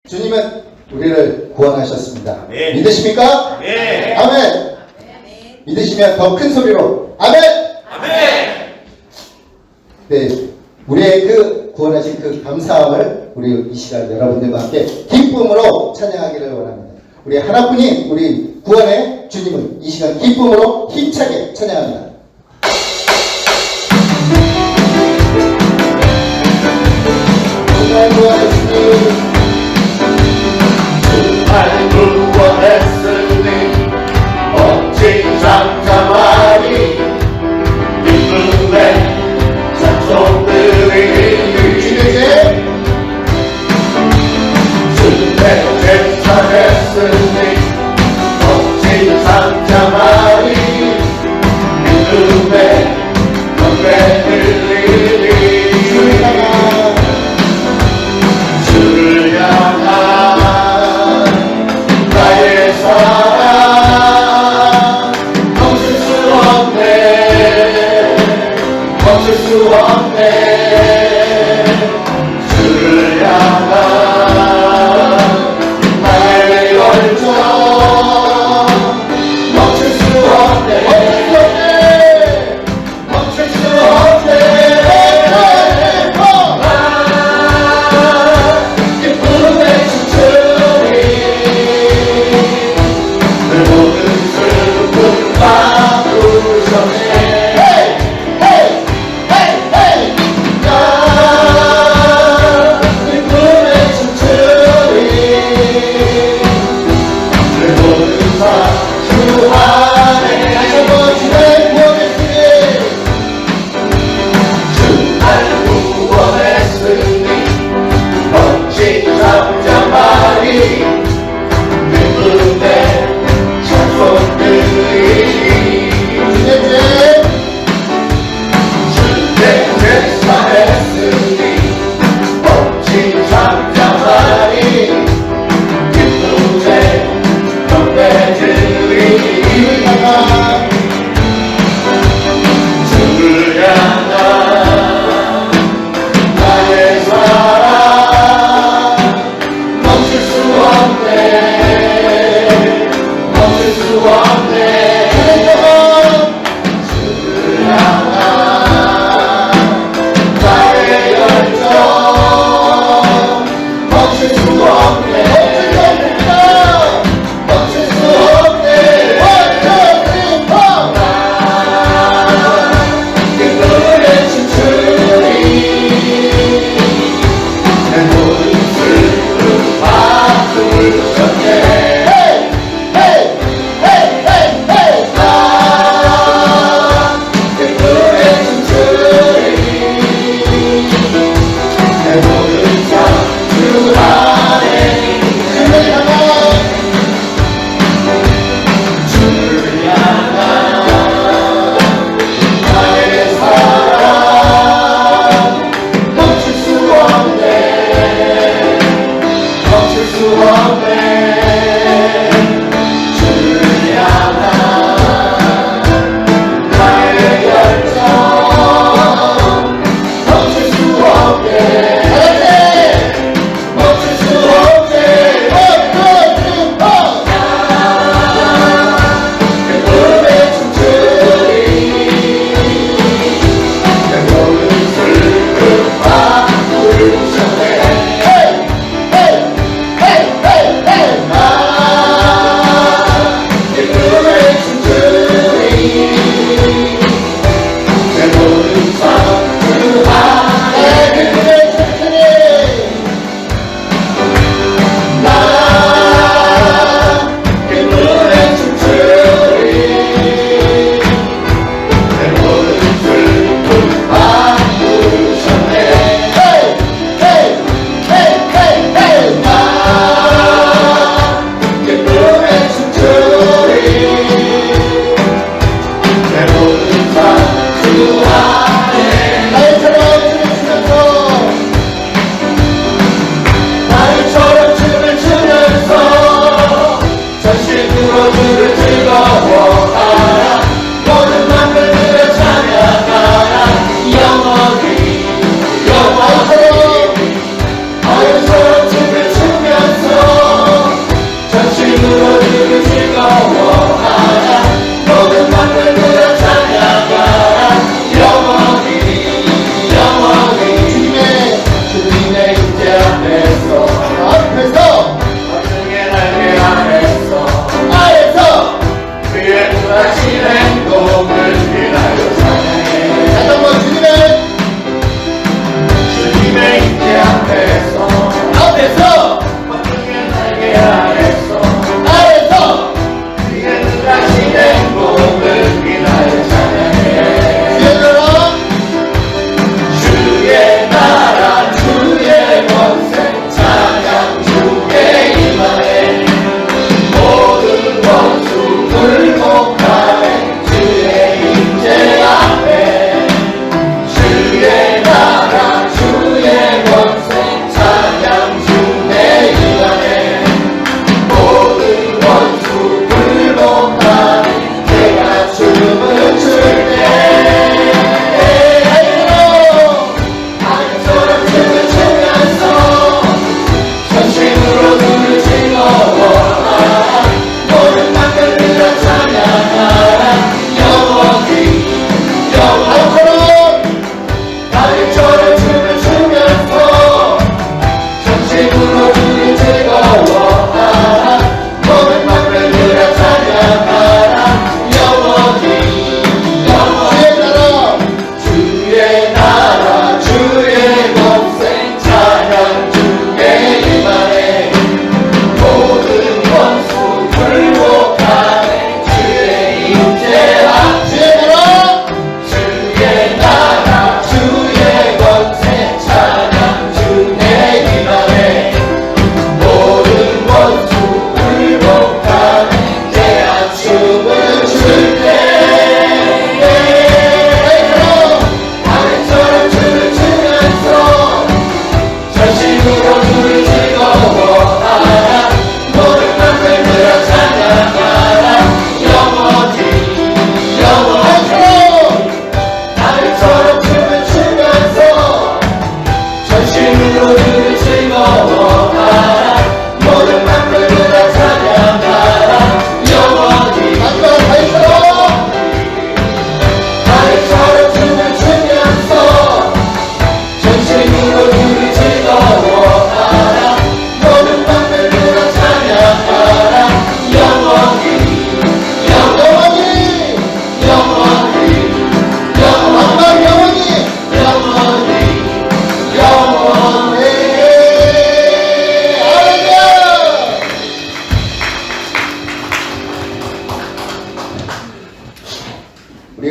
주님은 우리를 구원하셨습니다. 네. 믿으십니까? 네. 아멘. 믿으시면 더 큰 소리로 아멘. 아멘. 네, 우리의 그 구원하신 그 감사함을 우리 이 시간 여러분들과 함께 기쁨으로 찬양하기를 원합니다. 우리 하나뿐인 우리 구원의 주님은 이 시간 기쁨으로 힘차게 찬양합니다. 정말 구원하시니 정말 구원했으니 멋진 장자마리 기쁨의 찬송들이 주님께 주의 제사했으니 멋진 장자마리 기쁨의 노래 들리니 주를 향한 나의 사랑 멈출 수 없네 멈출 수 없네 주를 향한 나의 열정 멈출 수 없네 멈출 수 없네 기쁨의 춤추리 내 모든 슬픔 바꾸셨네 기쁨의 춤추리 내 모든 사주 안에 다시 한번 주의 구원했으니 주날 구원했으니 멋진 장자마리 기쁨의 찬송들이 주의 주의 제사했으니 멋진 장자마리 기쁨의 노래들이 주를 향한 나의 사랑 멈출 수 없네 멈출 수 없네 주를 향한 나의 열정 멈출 수 없네 멈출 수 없네 기쁨의 춤추리 내 모든 슬픔 바꾸셨네 기쁨의 춤추리 내 모든 사주 안에 주를 향한 나의 사랑 멈출 수 없네 멈출 수 없네 주를 향한 나의 열정 멈출 수 없네 멈출 수 없네 기쁨의 춤추리 내 모든 슬픔 바꾸셨네 기쁨의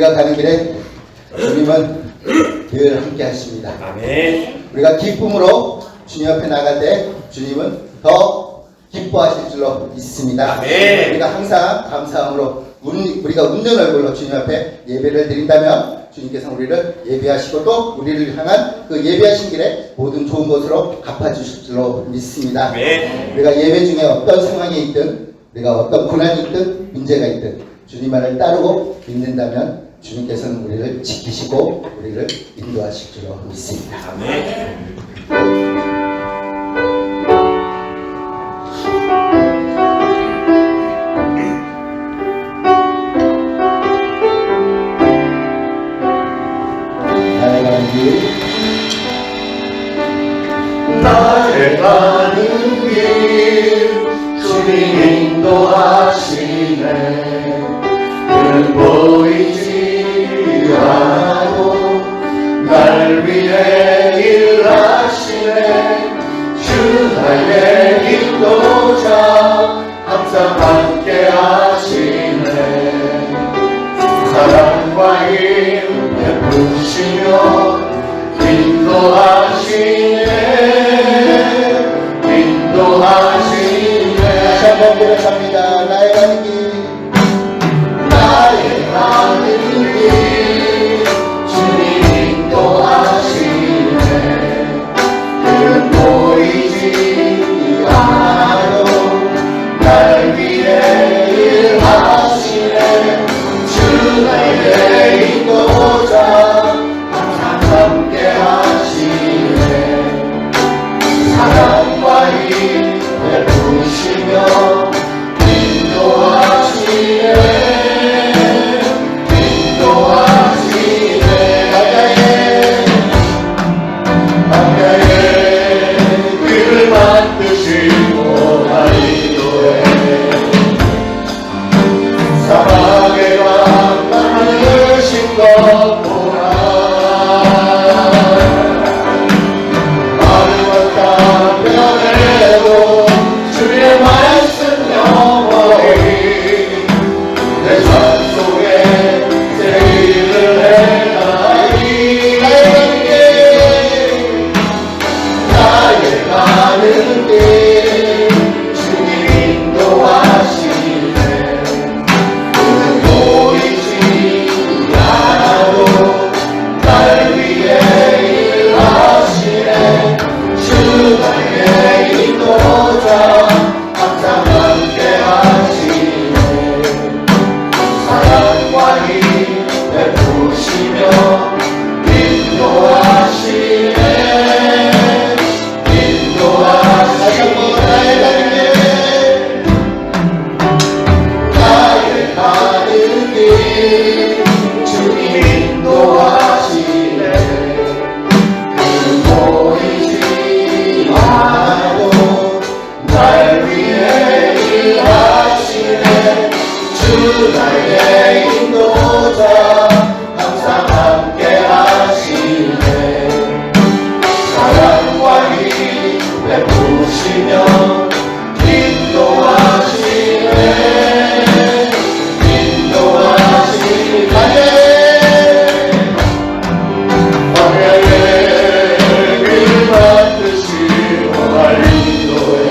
우리가 가는 길에 주님은 늘 함께 하십니다. 아멘. 우리가 기쁨으로 주님 앞에 나갈 때 주님은 더 기뻐하실 줄로 믿습니다. 아멘. 우리가 항상 감사함으로 우리가 웃는 얼굴로 주님 앞에 예배를 드린다면 주님께서 우리를 예배하시고 또 우리를 향한 그 예배하신 길에 모든 좋은 것으로 갚아주실 줄로 믿습니다. 아멘. 우리가 예배 중에 어떤 상황에 있든 우리가 어떤 고난이 있든 문제가 있든 주님만을 따르고 믿는다면 주님께서는 우리를 지키시고 우리를 인도하실 줄로 믿습니다. 아멘. 나의 가는 길 나의 가는 길 주님 인도하시네 늘 보이지 않아도 날 위해 일하시네 주 나의 인도자 항상 함께 하시네 사랑과 힘 베푸시며 인도하시네 다시 한번 고백합니다. 나의 가는 길 나의 가는 길 주님 인도하시네 늘 보이지 않아도 날 위해 일하시네 주 나의 인도자 항상 함께 하시네 사랑과 힘 베푸시며 인도하시네 바다에 길을 만드시고 날 인도해 사막에 강 많으신 것 보라 마르고 땅 변해도 주의 말씀 영원히 내 삶 속에 제일을 행하리 나의 가는 길 주님 인도하시네 늘 보이지 않아도 날 위해 일하시네 주 나의 인도자 항상 함께 하시네 사랑과 힘 베푸시며 인도하시네 다시 한번 나의 가는 길 나의 가는 길 주님 인도하시네 그 보이지 않아도 날 위해 일하시네 주 나의 인도자 항상 함께 하시네 사랑과 힘 베푸시며 인도하시네 바다에 길을 만드시고 날 인도해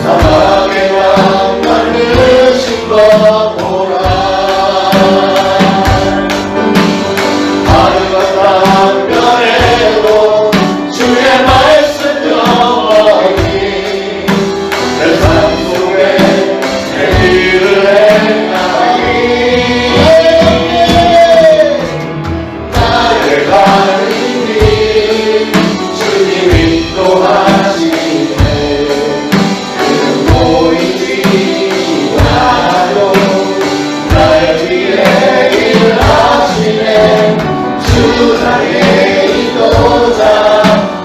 사막에 강 만드신 것 보라 하루가 땅 변해도 주의 말씀 영원히 내 삶 속에 내 길을 행하리 나의 가는 길 주님 인도하시네 그 보이지 않아도 날 위해 일하시네 주 나의 인도자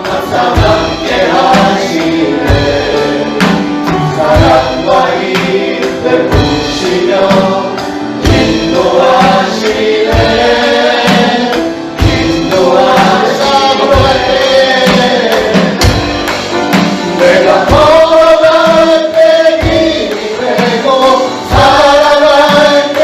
항상 함께 하시네 사랑과 힘 베푸시며 인도하시네 내가 걸어갈 때 길이 되고 살아갈 때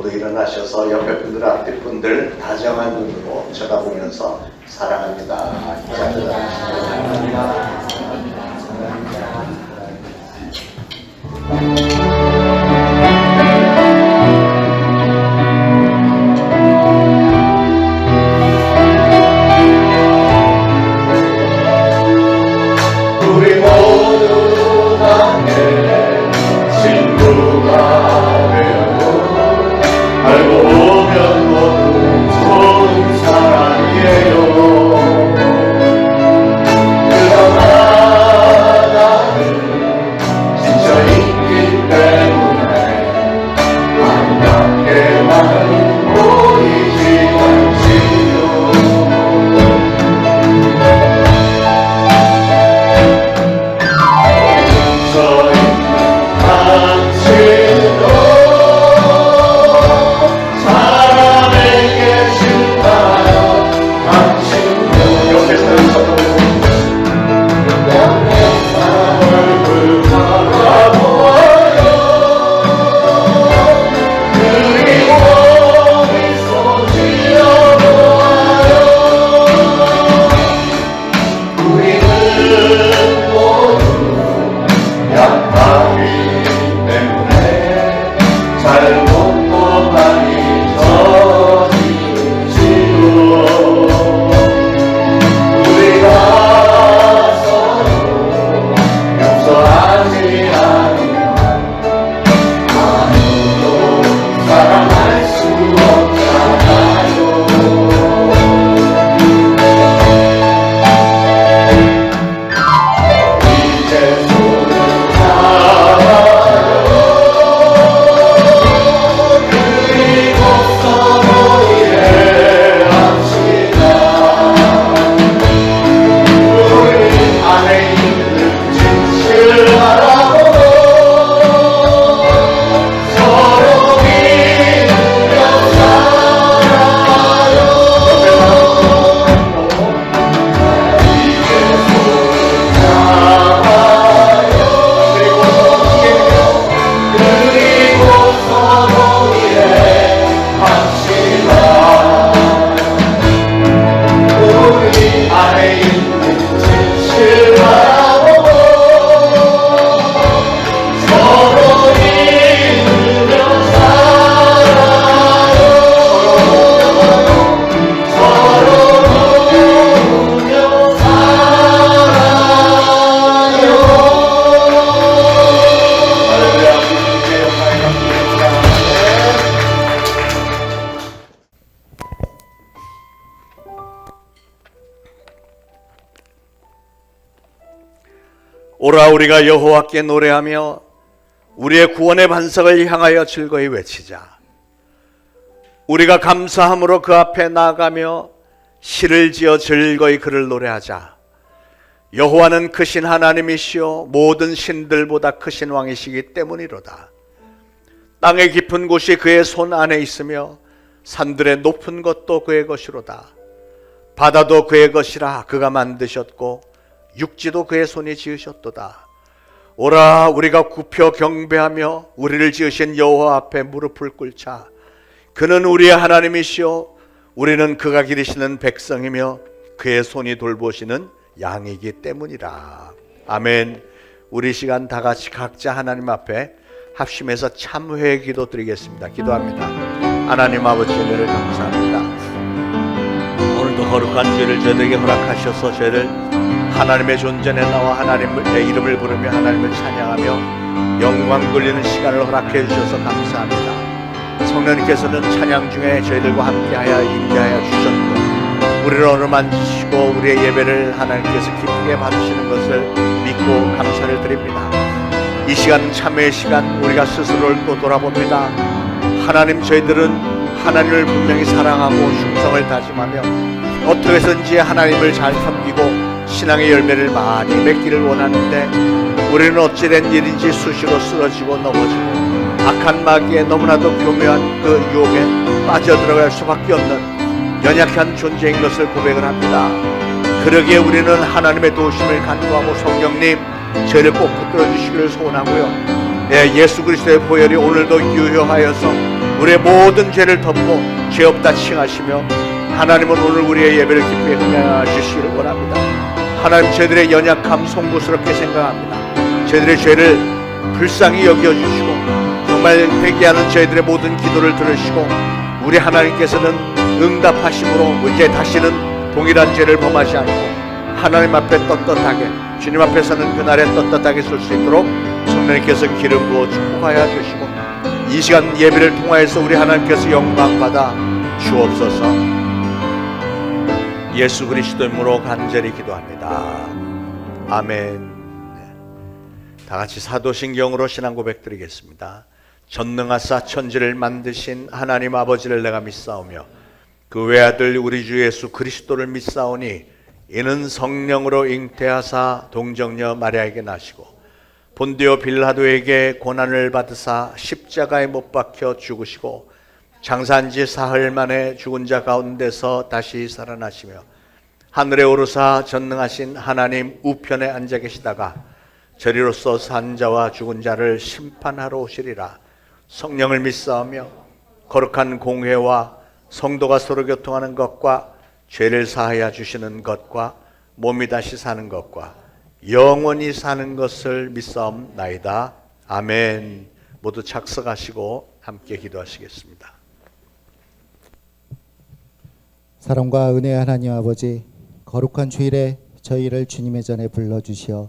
모두 일어나셔서 옆에 분들 앞에 분들 다정한 눈으로 쳐다보면서 사랑합니다. 사랑합니다. 우리 모두 함께 친구가 되었고 알고 보면 모두 좋은 사람이에요. 그러나 나는 지쳐있기 때문에 안타깝게만 보이지 않지요. 서 있는 당신도 사람에게 싫다요. 당신도 옆에서 얼굴 바라보아요. 그리고 미소 지어보아요. 우리는 모두 약하기 때문에 잘못도 많이 저지르지요. 우리가 서로 용서하지 않으면 아무도 사랑할 수 없잖아요. 이제 손을 잡아요. 그리고 서로 이해합시다. 우리 안에 있는 진실을 알아보고 서로 믿으며 살아요. 이제 손을 잡아요. 그리고 서로 이해합시다. 우리 안에 있는 진실을 알아보고 서로 믿으며 살아요. 서로 믿으며 살아요. 할렐루야. 주님께 영광을 감사드립니다. 오라 우리가 여호와께 노래하며 우리의 구원의 반석을 향하여 즐거이 외치자. 우리가 감사함으로 그 앞에 나아가며 시를 지어 즐거이 그를 노래하자. 여호와는 크신 하나님이시요 모든 신들보다 크신 왕이시기 때문이로다. 땅의 깊은 곳이 그의 손 안에 있으며 산들의 높은 것도 그의 것이로다. 바다도 그의 것이라 그가 만드셨고 육지도 그의 손이 지으셨도다. 오라 우리가 굽혀 경배하며 우리를 지으신 여호와 앞에 무릎을 꿇자. 그는 우리의 하나님이시요 우리는 그가 기르시는 백성이며 그의 손이 돌보시는 양이기 때문이라. 아멘. 우리 시간 다 같이 각자 하나님 앞에 합심해서 참회의 기도 드리겠습니다. 기도합니다. 하나님 아버지 은혜를 감사합니다. 오늘도 거룩한 주일을 저희들에게 허락하셔서 저희를 하나님의 존전에 나와 하나님의 이름을 부르며 하나님을 찬양하며 영광 돌리는 시간을 허락해 주셔서 감사합니다. 성령님께서는 찬양 중에 저희들과 함께하여 임재하여 주셨고 우리를 어루 만지시고 우리의 예배를 하나님께서 기쁘게 받으시는 것을 믿고 감사를 드립니다. 이 시간은 참회의 시간, 우리가 스스로를 또 돌아봅니다. 하나님, 저희들은 하나님을 분명히 사랑하고 충성을 다짐하며 어떻게 해서든지 하나님을 잘 섬기고 신앙의 열매를 많이 맺기를 원하는데 우리는 어찌된 일인지 수시로 쓰러지고 넘어지고 악한 마귀에 너무나도 교묘한 그 유혹에 빠져들어갈 수밖에 없는 연약한 존재인 것을 고백을 합니다. 그러기에 우리는 하나님의 도우심을 간구하고 성령님 저희를 꼭 붙들어 주시기를 소원하고요. 예수 그리스도의 보혈이 오늘도 유효하여서 우리의 모든 죄를 덮고 죄 없다 칭하시며 하나님은 오늘 우리의 예배를 기쁘게 흥하주시기를 원합니다. 하나님, 저희들의 연약함 송구스럽게 생각합니다. 저희들의 죄를 불쌍히 여겨주시고 정말 회개하는 저희들의 모든 기도를 들으시고 우리 하나님께서는 응답하심으로 이제 다시는 동일한 죄를 범하지 않고 하나님 앞에 떳떳하게, 주님 앞에 서는 그날에 떳떳하게 설 수 있도록 성령님께서 기름 부어 축복하여 주시고 이 시간 예배를 통하여서 우리 하나님께서 영광 받아 주옵소서. 예수 그리스도의 이름으로 간절히 기도합니다. 아멘. 다 같이 사도신경으로 신앙 고백 드리겠습니다. 전능하사 천지를 만드신 하나님 아버지를 내가 믿사오며 그 외아들 우리 주 예수 그리스도를 믿사오니 이는 성령으로 잉태하사 동정녀 마리아에게 나시고 본디오 빌라도에게 고난을 받으사 십자가에 못 박혀 죽으시고 장사한 지 사흘 만에 죽은 자 가운데서 다시 살아나시며 하늘에 오르사 전능하신 하나님 우편에 앉아 계시다가 저리로서 산 자와 죽은 자를 심판하러 오시리라. 성령을 믿사오며 거룩한 공회와 성도가 서로 교통하는 것과 죄를 사하여 주시는 것과 몸이 다시 사는 것과 영원히 사는 것을 믿사옵나이다. 아멘. 모두 착석하시고 함께 기도하시겠습니다. 사랑과 은혜의 하나님 아버지, 거룩한 주일에 저희를 주님의 전에 불러주시어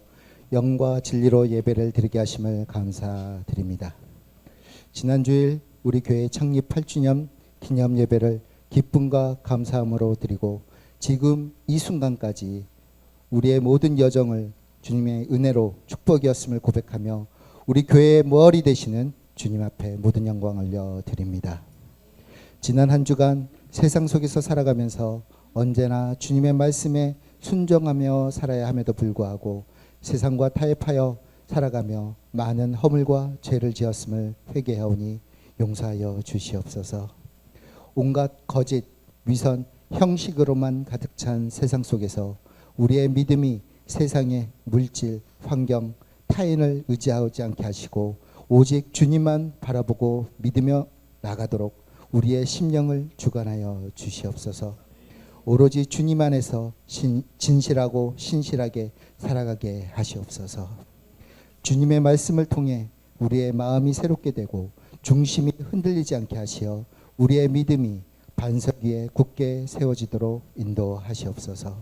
영과 진리로 예배를 드리게 하심을 감사드립니다. 지난 주일 우리 교회 창립 8주년 기념 예배를 기쁨과 감사함으로 드리고 지금 이 순간까지 우리의 모든 여정을 주님의 은혜로 축복이었음을 고백하며 우리 교회의 머리 되시는 주님 앞에 모든 영광을 올려드립니다. 지난 한 주간 세상 속에서 살아가면서 언제나 주님의 말씀에 순종하며 살아야 함에도 불구하고 세상과 타협하여 살아가며 많은 허물과 죄를 지었음을 회개하오니 용서하여 주시옵소서. 온갖 거짓, 위선, 형식으로만 가득 찬 세상 속에서 우리의 믿음이 세상의 물질, 환경, 타인을 의지하지 않게 하시고 오직 주님만 바라보고 믿으며 나가도록 우리의 심령을 주관하여 주시옵소서. 오로지 주님 안에서 진실하고 신실하게 살아가게 하시옵소서. 주님의 말씀을 통해 우리의 마음이 새롭게 되고 중심이 흔들리지 않게 하시어 우리의 믿음이 반석 위에 굳게 세워지도록 인도하시옵소서.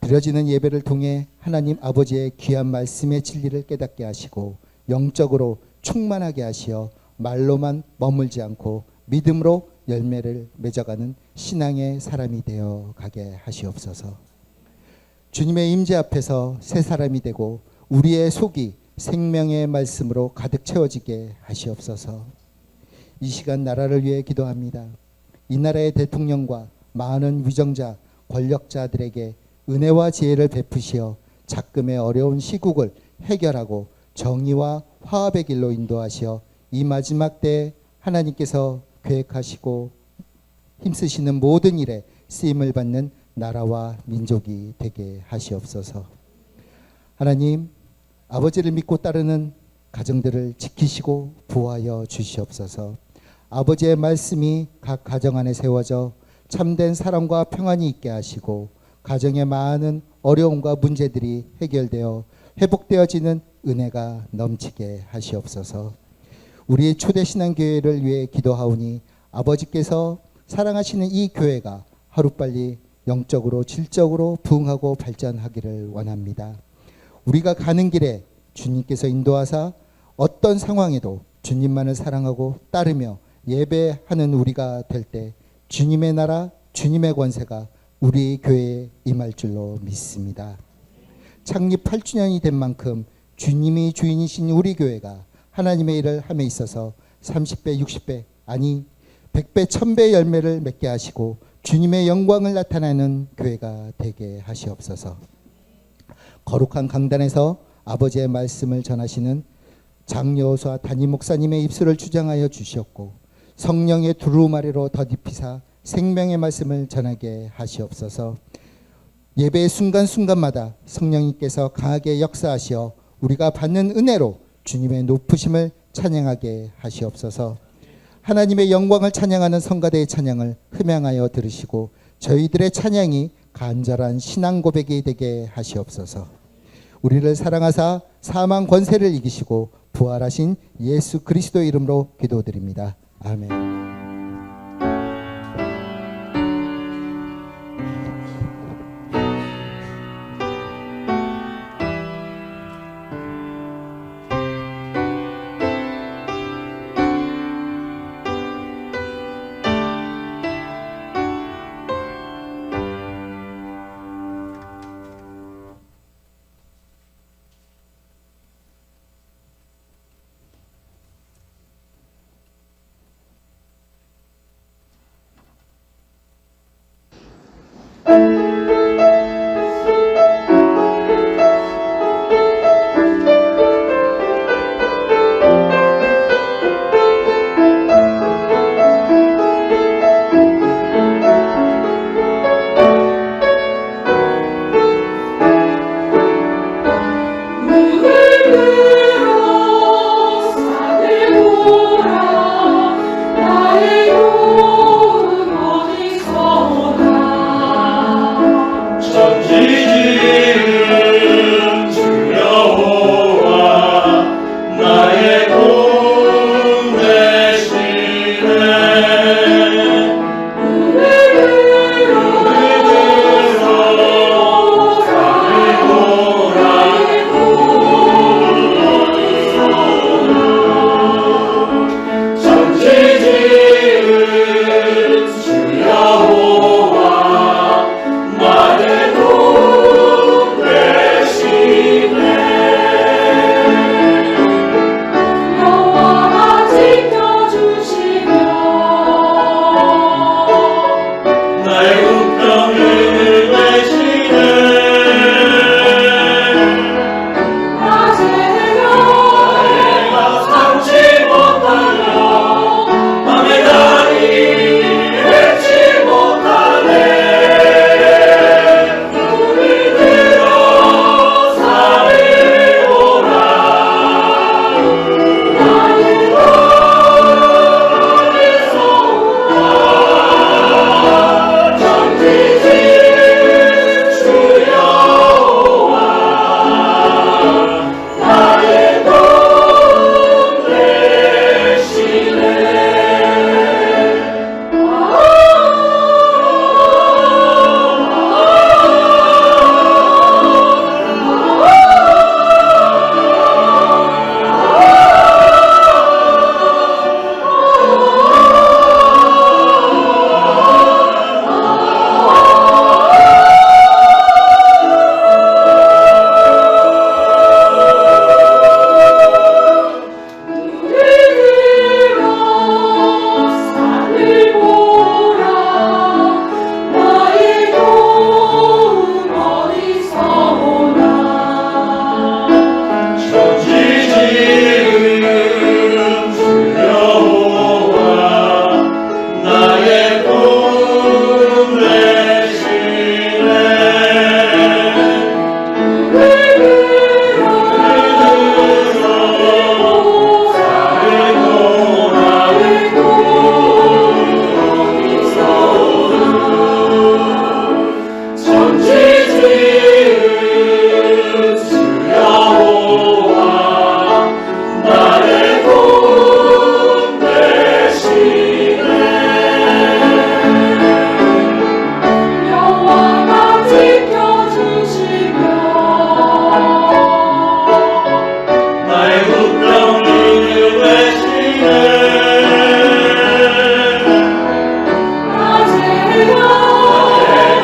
드려지는 예배를 통해 하나님 아버지의 귀한 말씀의 진리를 깨닫게 하시고 영적으로 충만하게 하시어 말로만 머물지 않고 믿음으로 열매를 맺어가는 신앙의 사람이 되어 가게 하시옵소서. 주님의 임재 앞에서 새 사람이 되고 우리의 속이 생명의 말씀으로 가득 채워지게 하시옵소서. 이 시간 나라를 위해 기도합니다. 이 나라의 대통령과 많은 위정자, 권력자들에게 은혜와 지혜를 베푸시어 작금의 어려운 시국을 해결하고 정의와 화합의 길로 인도하시어 이 마지막 때에 하나님께서 계획하시고 힘쓰시는 모든 일에 쓰임을 받는 나라와 민족이 되게 하시옵소서. 하나님, 아버지를 믿고 따르는 가정들을 지키시고 보호하여 주시옵소서. 아버지의 말씀이 각 가정 안에 세워져 참된 사랑과 평안이 있게 하시고 가정의 많은 어려움과 문제들이 해결되어 회복되어지는 은혜가 넘치게 하시옵소서. 우리의 초대신앙교회를 위해 기도하오니 아버지께서 사랑하시는 이 교회가 하루빨리 영적으로 질적으로 부흥하고 발전하기를 원합니다. 우리가 가는 길에 주님께서 인도하사 어떤 상황에도 주님만을 사랑하고 따르며 예배하는 우리가 될 때 주님의 나라, 주님의 권세가 우리 교회에 임할 줄로 믿습니다. 창립 8주년이 된 만큼 주님이 주인이신 우리 교회가 하나님의 일을 함에 있어서 30배, 60배, 아니 100배, 1000배의 열매를 맺게 하시고 주님의 영광을 나타내는 교회가 되게 하시옵소서. 거룩한 강단에서 아버지의 말씀을 전하시는 장여호수아 담임 목사님의 입술을 주장하여 주시었고 성령의 두루마리로 덧입히사 생명의 말씀을 전하게 하시옵소서. 예배의 순간순간마다 성령님께서 강하게 역사하시어 우리가 받는 은혜로 주님의 높으심을 찬양하게 하시옵소서. 하나님의 영광을 찬양하는 성가대의 찬양을 흠양하여 들으시고 저희들의 찬양이 간절한 신앙 고백이 되게 하시옵소서. 우리를 사랑하사 사망 권세를 이기시고 부활하신 예수 그리스도 이름으로 기도드립니다. 아멘.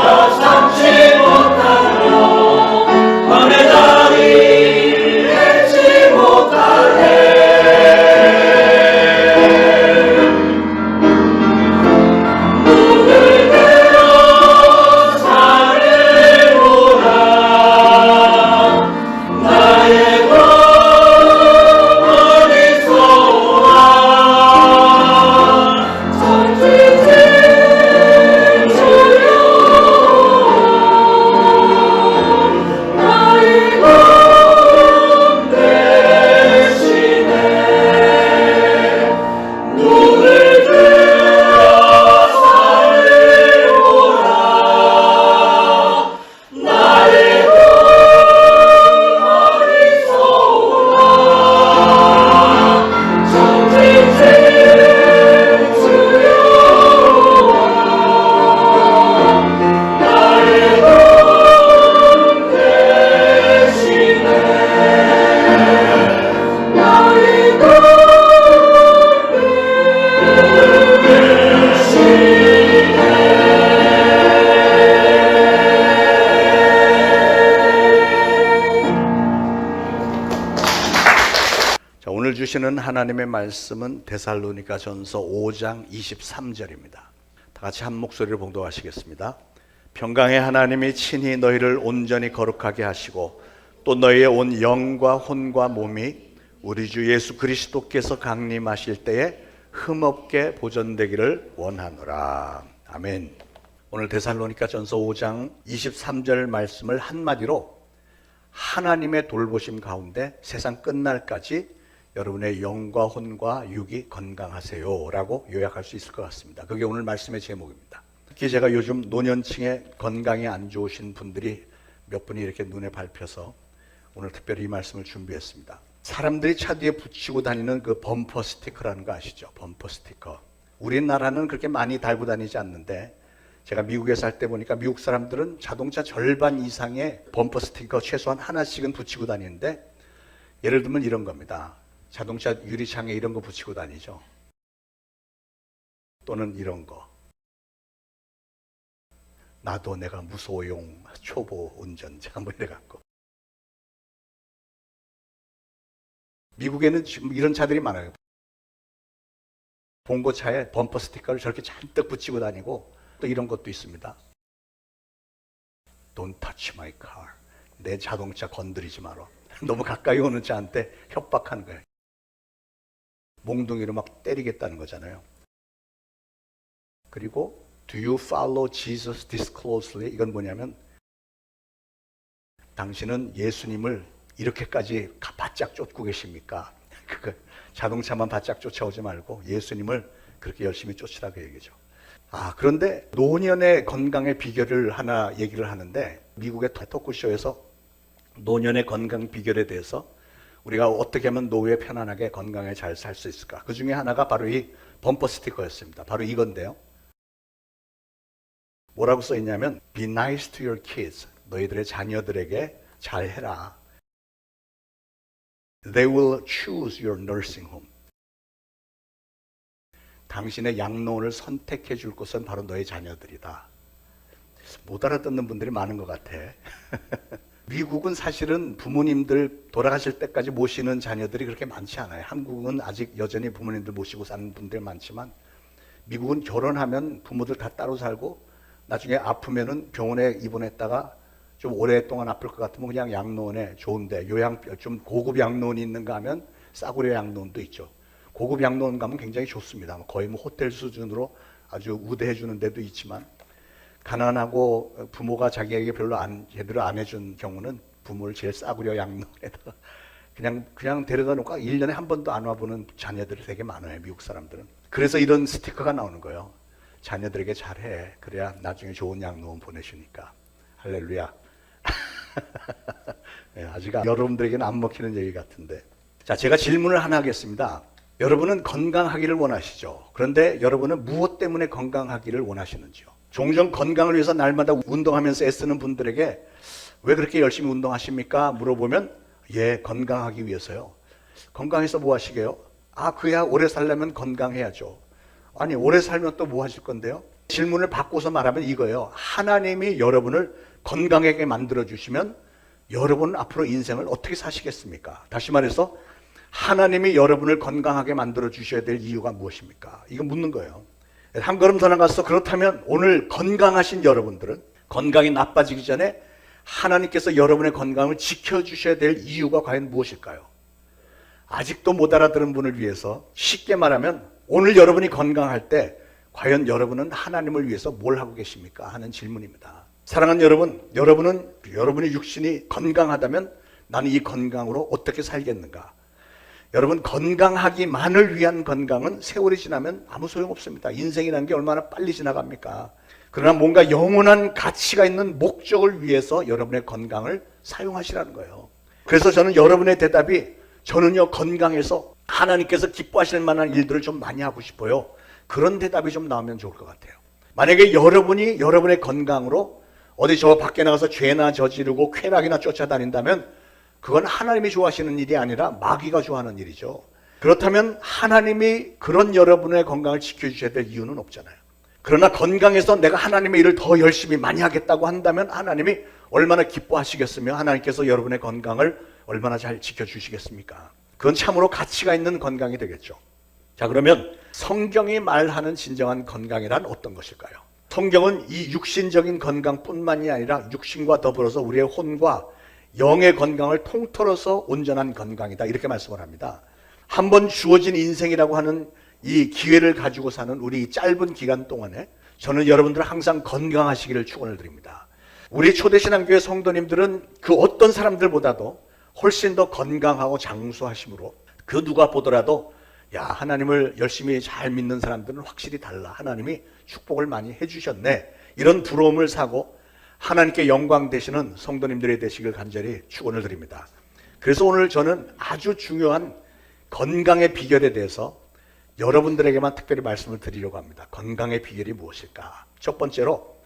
내가 참지 못 주시는 하나님의 말씀은 데살로니가전서 5장 23절입니다. 다 같이 한 목소리로 봉독하시겠습니다. 평강의 하나님이 친히 너희를 온전히 거룩하게 하시고 또 너희의 온 영과 혼과 몸이 우리 주 예수 그리스도께서 강림하실 때에 흠없게 보존되기를 원하노라. 아멘. 오늘 데살로니가전서 5장 23절 말씀을 한마디로 하나님의 돌보심 가운데 세상 끝날까지 여러분의 영과 혼과 육이 건강하세요 라고 요약할 수 있을 것 같습니다. 그게 오늘 말씀의 제목입니다. 특히 제가 요즘 노년층에 건강이 안 좋으신 분들이 몇 분이 이렇게 눈에 밟혀서 오늘 특별히 이 말씀을 준비했습니다. 사람들이 차 뒤에 붙이고 다니는 그 범퍼 스티커라는 거 아시죠? 범퍼 스티커. 우리나라는 그렇게 많이 달고 다니지 않는데 제가 미국에 살 때 보니까 미국 사람들은 자동차 절반 이상의 범퍼 스티커 최소한 하나씩은 붙이고 다니는데, 예를 들면 이런 겁니다. 자동차 유리창에 이런 거 붙이고 다니죠. 또는 이런 거. 나도 내가 무소용 초보 운전자 뭐 이래갖고. 미국에는 지금 이런 차들이 많아요. 봉고차에 범퍼 스티커를 저렇게 잔뜩 붙이고 다니고, 또 이런 것도 있습니다. Don't touch my car. 내 자동차 건드리지 마라. 너무 가까이 오는 차한테 협박하는 거예요. 몽둥이로 막 때리겠다는 거잖아요. 그리고 Do you follow Jesus this closely? 이건 뭐냐면 당신은 예수님을 이렇게까지 바짝 쫓고 계십니까? 자동차만 바짝 쫓아오지 말고 예수님을 그렇게 열심히 쫓으라 그 얘기죠. 그런데 노년의 건강의 비결을 하나 얘기를 하는데, 미국의 토크쇼에서 노년의 건강 비결에 대해서 우리가 어떻게 하면 노후에 편안하게 건강에 잘 살 수 있을까? 그 중에 하나가 바로 이 범퍼 스티커였습니다. 바로 이건데요. 뭐라고 써 있냐면 Be nice to your kids. 너희들의 자녀들에게 잘해라. They will choose your nursing home. 당신의 양로원을 선택해 줄 곳은 바로 너의 자녀들이다. 못 알아듣는 분들이 많은 것 같아. 미국은 사실은 부모님들 돌아가실 때까지 모시는 자녀들이 그렇게 많지 않아요. 한국은 아직 여전히 부모님들 모시고 사는 분들이 많지만, 미국은 결혼하면 부모들 다 따로 살고 나중에 아프면은 병원에 입원했다가 좀 오랫동안 아플 것 같으면 그냥 양로원에 좋은데, 좀 고급 양로원이 있는가 하면 싸구려 양로원도 있죠. 고급 양로원 가면 굉장히 좋습니다. 거의 뭐 호텔 수준으로 아주 우대해 주는 데도 있지만, 가난하고 부모가 자기에게 별로 제대로 안 해준 경우는 부모를 제일 싸구려 양로원에다가 그냥 데려다 놓고 1년에 한 번도 안 와보는 자녀들이 되게 많아요, 미국 사람들은. 그래서 이런 스티커가 나오는 거예요. 자녀들에게 잘해. 그래야 나중에 좋은 양로원 보내주니까. 할렐루야. 아직 여러분들에게는 안 먹히는 얘기 같은데. 자, 제가 질문을 하나 하겠습니다. 여러분은 건강하기를 원하시죠? 그런데 여러분은 무엇 때문에 건강하기를 원하시는지요? 종종 건강을 위해서 날마다 운동하면서 애쓰는 분들에게 왜 그렇게 열심히 운동하십니까? 물어보면 건강하기 위해서요. 건강해서 뭐 하시게요? 그야 오래 살려면 건강해야죠. 아니, 오래 살면 또 뭐 하실 건데요? 질문을 바꿔서 말하면 이거예요. 하나님이 여러분을 건강하게 만들어주시면 여러분은 앞으로 인생을 어떻게 사시겠습니까? 다시 말해서 하나님이 여러분을 건강하게 만들어 주셔야 될 이유가 무엇입니까? 이거 묻는 거예요. 한 걸음 더 나가서, 그렇다면 오늘 건강하신 여러분들은 건강이 나빠지기 전에 하나님께서 여러분의 건강을 지켜주셔야 될 이유가 과연 무엇일까요? 아직도 못 알아들은 분을 위해서 쉽게 말하면, 오늘 여러분이 건강할 때 과연 여러분은 하나님을 위해서 뭘 하고 계십니까? 하는 질문입니다. 사랑하는 여러분, 여러분은 여러분의 육신이 건강하다면 나는 이 건강으로 어떻게 살겠는가? 여러분, 건강하기만을 위한 건강은 세월이 지나면 아무 소용없습니다. 인생이라는 게 얼마나 빨리 지나갑니까? 그러나 뭔가 영원한 가치가 있는 목적을 위해서 여러분의 건강을 사용하시라는 거예요. 그래서 저는 여러분의 대답이, 저는요 건강해서 하나님께서 기뻐하실 만한 일들을 좀 많이 하고 싶어요, 그런 대답이 좀 나오면 좋을 것 같아요. 만약에 여러분이 여러분의 건강으로 어디 저 밖에 나가서 죄나 저지르고 쾌락이나 쫓아다닌다면 그건 하나님이 좋아하시는 일이 아니라 마귀가 좋아하는 일이죠. 그렇다면 하나님이 그런 여러분의 건강을 지켜주셔야 될 이유는 없잖아요. 그러나 건강해서 내가 하나님의 일을 더 열심히 많이 하겠다고 한다면 하나님이 얼마나 기뻐하시겠으며 하나님께서 여러분의 건강을 얼마나 잘 지켜주시겠습니까? 그건 참으로 가치가 있는 건강이 되겠죠. 자, 그러면 성경이 말하는 진정한 건강이란 어떤 것일까요? 성경은 이 육신적인 건강뿐만이 아니라 육신과 더불어서 우리의 혼과 영의 건강을 통틀어서 온전한 건강이다, 이렇게 말씀을 합니다. 한 번 주어진 인생이라고 하는 이 기회를 가지고 사는 우리 짧은 기간 동안에 저는 여러분들 항상 건강하시기를 축원을 드립니다. 우리 초대신앙교회 성도님들은 그 어떤 사람들보다도 훨씬 더 건강하고 장수하심으로 그 누가 보더라도 야, 하나님을 열심히 잘 믿는 사람들은 확실히 달라, 하나님이 축복을 많이 해주셨네, 이런 부러움을 사고 하나님께 영광 되시는 성도님들이 되시길 간절히 축원을 드립니다. 그래서 오늘 저는 아주 중요한 건강의 비결에 대해서 여러분들에게만 특별히 말씀을 드리려고 합니다. 건강의 비결이 무엇일까? 첫 번째로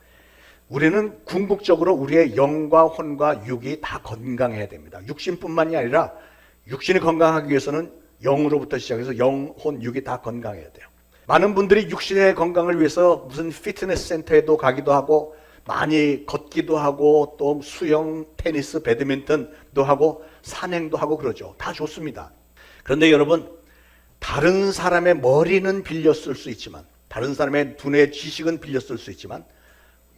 우리는 궁극적으로 우리의 영과 혼과 육이 다 건강해야 됩니다. 육신뿐만이 아니라 육신이 건강하기 위해서는 영으로부터 시작해서 영, 혼, 육이 다 건강해야 돼요. 많은 분들이 육신의 건강을 위해서 무슨 피트니스 센터에도 가기도 하고 많이 걷기도 하고 또 수영, 테니스, 배드민턴도 하고 산행도 하고 그러죠. 다 좋습니다. 그런데 여러분, 다른 사람의 머리는 빌렸을 수 있지만, 다른 사람의 두뇌 지식은 빌렸을 수 있지만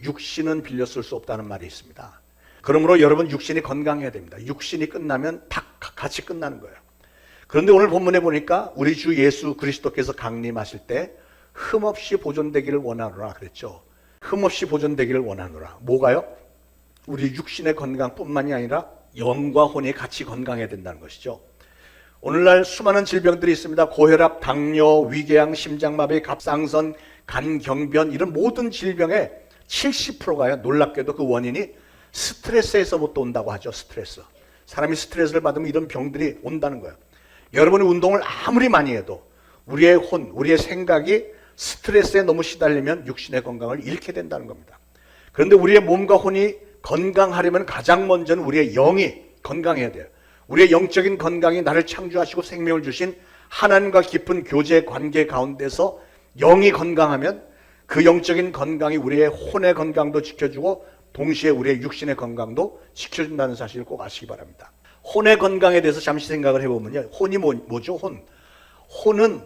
육신은 빌렸을 수 없다는 말이 있습니다. 그러므로 여러분, 육신이 건강해야 됩니다. 육신이 끝나면 다 같이 끝나는 거예요. 그런데 오늘 본문에 보니까 우리 주 예수 그리스도께서 강림하실 때 흠없이 보존되기를 원하노라 그랬죠. 흠없이 보존되기를 원하노라. 뭐가요? 우리 육신의 건강뿐만이 아니라 영과 혼이 같이 건강해야 된다는 것이죠. 오늘날 수많은 질병들이 있습니다. 고혈압, 당뇨, 위궤양, 심장마비, 갑상선, 간경변, 이런 모든 질병의 70%가요. 놀랍게도 그 원인이 스트레스에서부터 온다고 하죠. 스트레스. 사람이 스트레스를 받으면 이런 병들이 온다는 거예요. 여러분이 운동을 아무리 많이 해도 우리의 혼, 우리의 생각이 스트레스에 너무 시달리면 육신의 건강을 잃게 된다는 겁니다. 그런데 우리의 몸과 혼이 건강하려면 가장 먼저는 우리의 영이 건강해야 돼요. 우리의 영적인 건강이 나를 창조하시고 생명을 주신 하나님과 깊은 교제 관계 가운데서 영이 건강하면 그 영적인 건강이 우리의 혼의 건강도 지켜주고 동시에 우리의 육신의 건강도 지켜준다는 사실을 꼭 아시기 바랍니다. 혼의 건강에 대해서 잠시 생각을 해보면요. 혼이 뭐죠? 혼. 혼은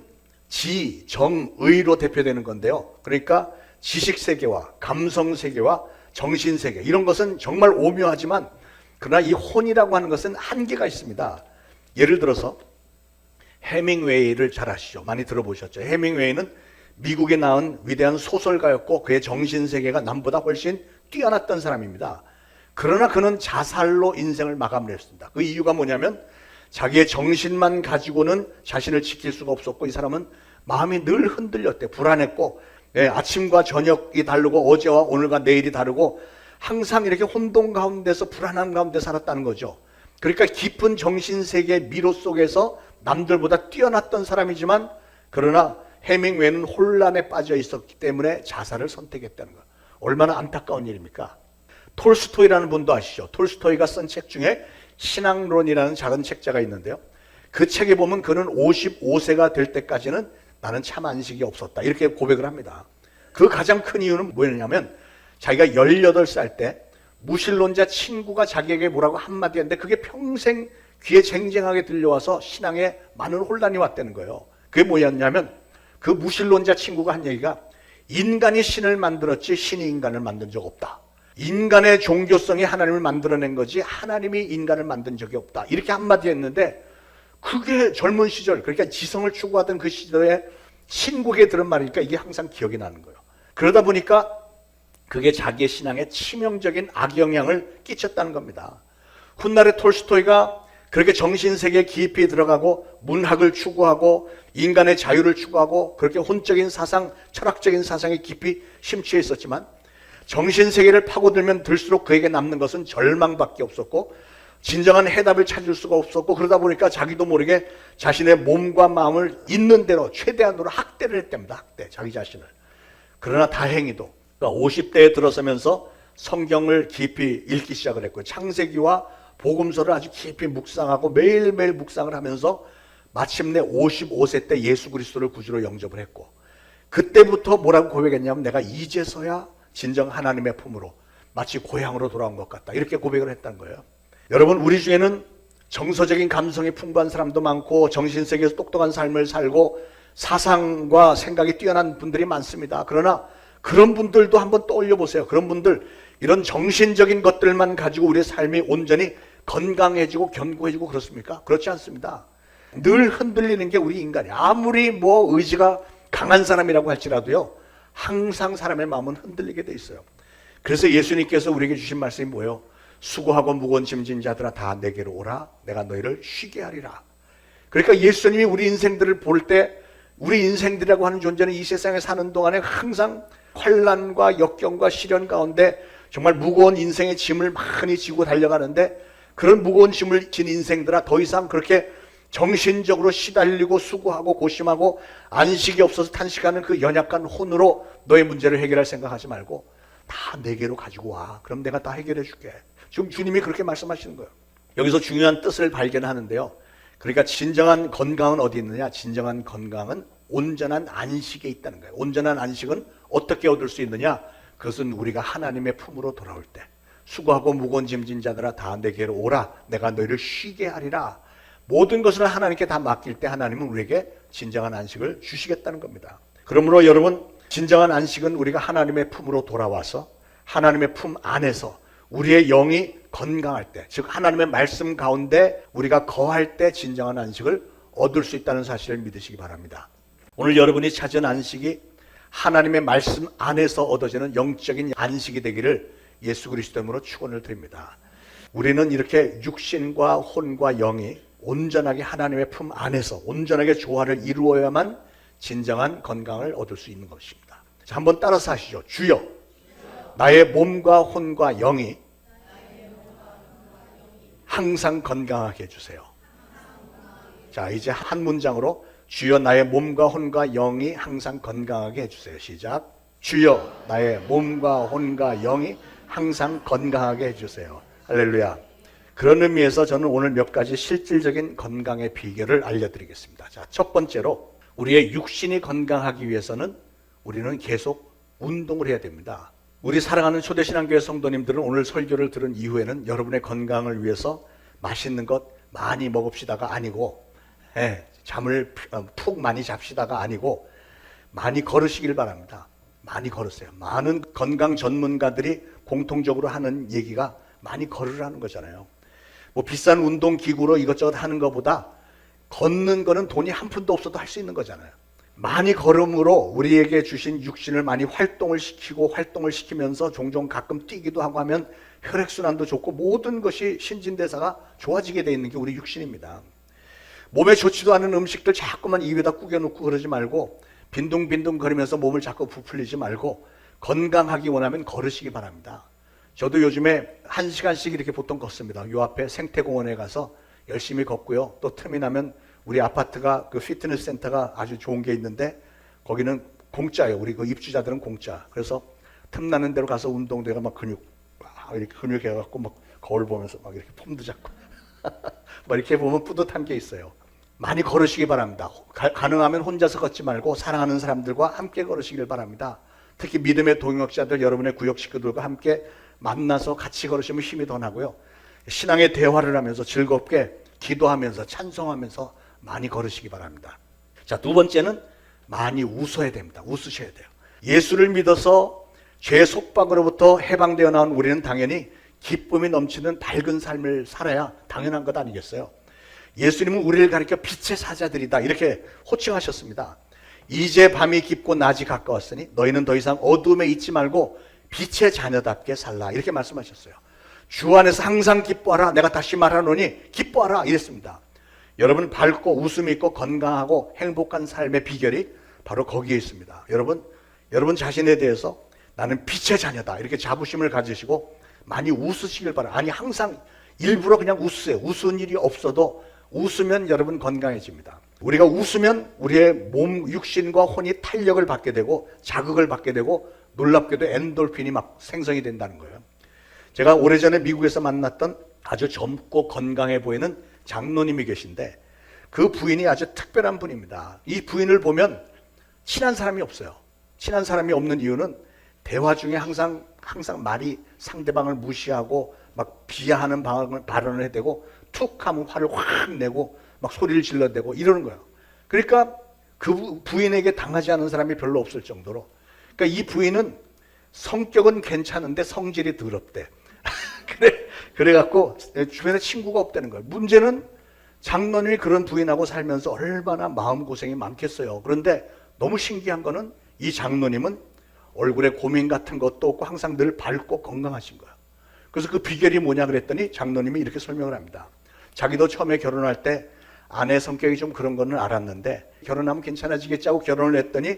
지, 정, 의로 대표되는 건데요. 그러니까 지식세계와 감성세계와 정신세계, 이런 것은 정말 오묘하지만 그러나 이 혼이라고 하는 것은 한계가 있습니다. 예를 들어서 해밍웨이를 잘 아시죠? 많이 들어보셨죠? 해밍웨이는 미국에 나온 위대한 소설가였고 그의 정신세계가 남보다 훨씬 뛰어났던 사람입니다. 그러나 그는 자살로 인생을 마감을 했습니다. 그 이유가 뭐냐면 자기의 정신만 가지고는 자신을 지킬 수가 없었고 이 사람은 마음이 늘 흔들렸대. 불안했고 아침과 저녁이 다르고 어제와 오늘과 내일이 다르고 항상 이렇게 혼돈 가운데서 불안함 가운데 살았다는 거죠. 그러니까 깊은 정신세계의 미로 속에서 남들보다 뛰어났던 사람이지만 그러나 해밍웨이는 혼란에 빠져 있었기 때문에 자살을 선택했다는 거예요. 얼마나 안타까운 일입니까? 톨스토이라는 분도 아시죠? 톨스토이가 쓴 책 중에 신앙론이라는 작은 책자가 있는데요. 그 책에 보면 그는 55세가 될 때까지는 나는 참 안식이 없었다, 이렇게 고백을 합니다. 그 가장 큰 이유는 뭐였냐면 자기가 18살 때 무신론자 친구가 자기에게 뭐라고 한마디 했는데 그게 평생 귀에 쟁쟁하게 들려와서 신앙에 많은 혼란이 왔다는 거예요. 그게 뭐였냐면 그 무신론자 친구가 한 얘기가 인간이 신을 만들었지 신이 인간을 만든 적 없다. 인간의 종교성이 하나님을 만들어낸 거지 하나님이 인간을 만든 적이 없다. 이렇게 한마디 했는데 그게 젊은 시절, 그러니까 지성을 추구하던 그 시절에 신국에 들은 말이니까 이게 항상 기억이 나는 거예요. 그러다 보니까 그게 자기의 신앙에 치명적인 악영향을 끼쳤다는 겁니다. 훗날에 톨스토이가 그렇게 정신세계에 깊이 들어가고 문학을 추구하고 인간의 자유를 추구하고 그렇게 혼적인 사상, 철학적인 사상에 깊이 심취해 있었지만 정신세계를 파고들면 들수록 그에게 남는 것은 절망밖에 없었고 진정한 해답을 찾을 수가 없었고 그러다 보니까 자기도 모르게 자신의 몸과 마음을 있는 대로 최대한으로 학대를 했답니다. 학대, 자기 자신을. 그러나 다행히도 50대에 들어서면서 성경을 깊이 읽기 시작을 했고요. 창세기와 복음서를 아주 깊이 묵상하고 매일매일 묵상을 하면서 마침내 55세 때 예수 그리스도를 구주로 영접을 했고 그때부터 뭐라고 고백했냐면 내가 이제서야 진정 하나님의 품으로 마치 고향으로 돌아온 것 같다, 이렇게 고백을 했다는 거예요. 여러분, 우리 중에는 정서적인 감성이 풍부한 사람도 많고 정신세계에서 똑똑한 삶을 살고 사상과 생각이 뛰어난 분들이 많습니다. 그러나 그런 분들도 한번 떠올려 보세요. 그런 분들 이런 정신적인 것들만 가지고 우리의 삶이 온전히 건강해지고 견고해지고 그렇습니까? 그렇지 않습니다. 늘 흔들리는 게 우리 인간이 아무리 뭐 의지가 강한 사람이라고 할지라도요 항상 사람의 마음은 흔들리게 돼 있어요. 그래서 예수님께서 우리에게 주신 말씀이 뭐예요? 수고하고 무거운 짐진 자들아 다 내게로 오라 내가 너희를 쉬게 하리라. 그러니까 예수님이 우리 인생들을 볼 때 우리 인생들이라고 하는 존재는 이 세상에 사는 동안에 항상 환난과 역경과 시련 가운데 정말 무거운 인생의 짐을 많이 지고 달려가는데 그런 무거운 짐을 진 인생들아 더 이상 그렇게 정신적으로 시달리고 수고하고 고심하고 안식이 없어서 탄식하는 그 연약한 혼으로 너의 문제를 해결할 생각하지 말고 다 내게로 가지고 와. 그럼 내가 다 해결해 줄게. 지금 주님이 그렇게 말씀하시는 거예요. 여기서 중요한 뜻을 발견하는데요. 그러니까 진정한 건강은 어디 있느냐? 진정한 건강은 온전한 안식에 있다는 거예요. 온전한 안식은 어떻게 얻을 수 있느냐? 그것은 우리가 하나님의 품으로 돌아올 때 수고하고 무거운 짐진 자들아 다 내게로 오라 내가 너희를 쉬게 하리라. 모든 것을 하나님께 다 맡길 때 하나님은 우리에게 진정한 안식을 주시겠다는 겁니다. 그러므로 여러분 진정한 안식은 우리가 하나님의 품으로 돌아와서 하나님의 품 안에서 우리의 영이 건강할 때, 즉 하나님의 말씀 가운데 우리가 거할 때 진정한 안식을 얻을 수 있다는 사실을 믿으시기 바랍니다. 오늘 여러분이 찾은 안식이 하나님의 말씀 안에서 얻어지는 영적인 안식이 되기를 예수 그리스도 이름으로 축원을 드립니다. 우리는 이렇게 육신과 혼과 영이 온전하게 하나님의 품 안에서 온전하게 조화를 이루어야만 진정한 건강을 얻을 수 있는 것입니다. 자, 한번 따라서 하시죠. 주여, 나의 몸과 혼과 영이 항상 건강하게 해주세요. 자, 이제 한 문장으로 주여 나의 몸과 혼과 영이 항상 건강하게 해주세요. 시작. 주여 나의 몸과 혼과 영이 항상 건강하게 해주세요. 할렐루야. 그런 의미에서 저는 오늘 몇 가지 실질적인 건강의 비결을 알려드리겠습니다. 자, 첫 번째로 우리의 육신이 건강하기 위해서는 우리는 계속 운동을 해야 됩니다. 우리 사랑하는 초대신앙교회 성도님들은 오늘 설교를 들은 이후에는 여러분의 건강을 위해서 맛있는 것 많이 먹읍시다가 아니고 잠을 푹 많이 잡시다가 아니고 많이 걸으시길 바랍니다. 많이 걸으세요. 많은 건강 전문가들이 공통적으로 하는 얘기가 많이 걸으라는 거잖아요. 뭐 비싼 운동기구로 이것저것 하는 것보다 걷는 거는 돈이 한 푼도 없어도 할 수 있는 거잖아요. 많이 걸음으로 우리에게 주신 육신을 많이 활동을 시키면서 종종 가끔 뛰기도 하고 하면 혈액순환도 좋고 모든 것이 신진대사가 좋아지게 돼 있는 게 우리 육신입니다. 몸에 좋지도 않은 음식들 자꾸만 입에다 구겨놓고 그러지 말고 빈둥빈둥 거리면서 몸을 자꾸 부풀리지 말고 건강하기 원하면 걸으시기 바랍니다. 저도 요즘에 1시간씩 이렇게 보통 걷습니다. 요 앞에 생태공원에 가서 열심히 걷고요. 또 틈이 나면 우리 아파트가 그 피트니스 센터가 아주 좋은 게 있는데 거기는 공짜예요. 우리 그 입주자들은 공짜. 그래서 틈나는 대로 가서 운동대가 막 이렇게 근육 해갖고 막 거울 보면서 막 이렇게 폼도 잡고 막 이렇게 보면 뿌듯한 게 있어요. 많이 걸으시기 바랍니다. 가능하면 혼자서 걷지 말고 사랑하는 사람들과 함께 걸으시길 바랍니다. 특히 믿음의 동역자들 여러분의 구역 식구들과 함께 만나서 같이 걸으시면 힘이 더 나고요. 신앙의 대화를 하면서 즐겁게 기도하면서 찬송하면서 많이 걸으시기 바랍니다. 자, 두 번째는 많이 웃어야 됩니다. 웃으셔야 돼요. 예수를 믿어서 죄의 속박으로부터 해방되어 나온 우리는 당연히 기쁨이 넘치는 밝은 삶을 살아야 당연한 것 아니겠어요? 예수님은 우리를 가리켜 빛의 사자들이다 이렇게 호칭하셨습니다. 이제 밤이 깊고 낮이 가까웠으니 너희는 더 이상 어둠에 있지 말고 빛의 자녀답게 살라 이렇게 말씀하셨어요. 주 안에서 항상 기뻐하라. 내가 다시 말하노니 기뻐하라 이랬습니다. 여러분 밝고 웃음이 있고 건강하고 행복한 삶의 비결이 바로 거기에 있습니다. 여러분 자신에 대해서 나는 빛의 자녀다 이렇게 자부심을 가지시고 많이 웃으시길 바랍니다. 아니 항상 일부러 그냥 웃으세요. 웃은 일이 없어도 웃으면 여러분 건강해집니다. 우리가 웃으면 우리의 몸, 육신과 혼이 탄력을 받게 되고 자극을 받게 되고 놀랍게도 엔돌핀이 막 생성이 된다는 거예요. 제가 오래전에 미국에서 만났던 아주 젊고 건강해 보이는 장로님이 계신데 그 부인이 아주 특별한 분입니다. 이 부인을 보면 친한 사람이 없어요. 친한 사람이 없는 이유는 대화 중에 항상 말이 상대방을 무시하고 막 비하하는 발언을 해대고 툭 하면 화를 확 내고 막 소리를 질러대고 이러는 거예요. 그러니까 그 부인에게 당하지 않은 사람이 별로 없을 정도로. 그러니까 이 부인은 성격은 괜찮은데 성질이 더럽대. 그래갖고 주변에 친구가 없다는 거예요. 문제는 장로님이 그런 부인하고 살면서 얼마나 마음고생이 많겠어요. 그런데 너무 신기한 거는 이 장로님은 얼굴에 고민 같은 것도 없고 항상 늘 밝고 건강하신 거예요. 그래서 그 비결이 뭐냐 그랬더니 장로님이 이렇게 설명을 합니다. 자기도 처음에 결혼할 때 아내 성격이 좀 그런 거는 알았는데 결혼하면 괜찮아지겠지 하고 결혼을 했더니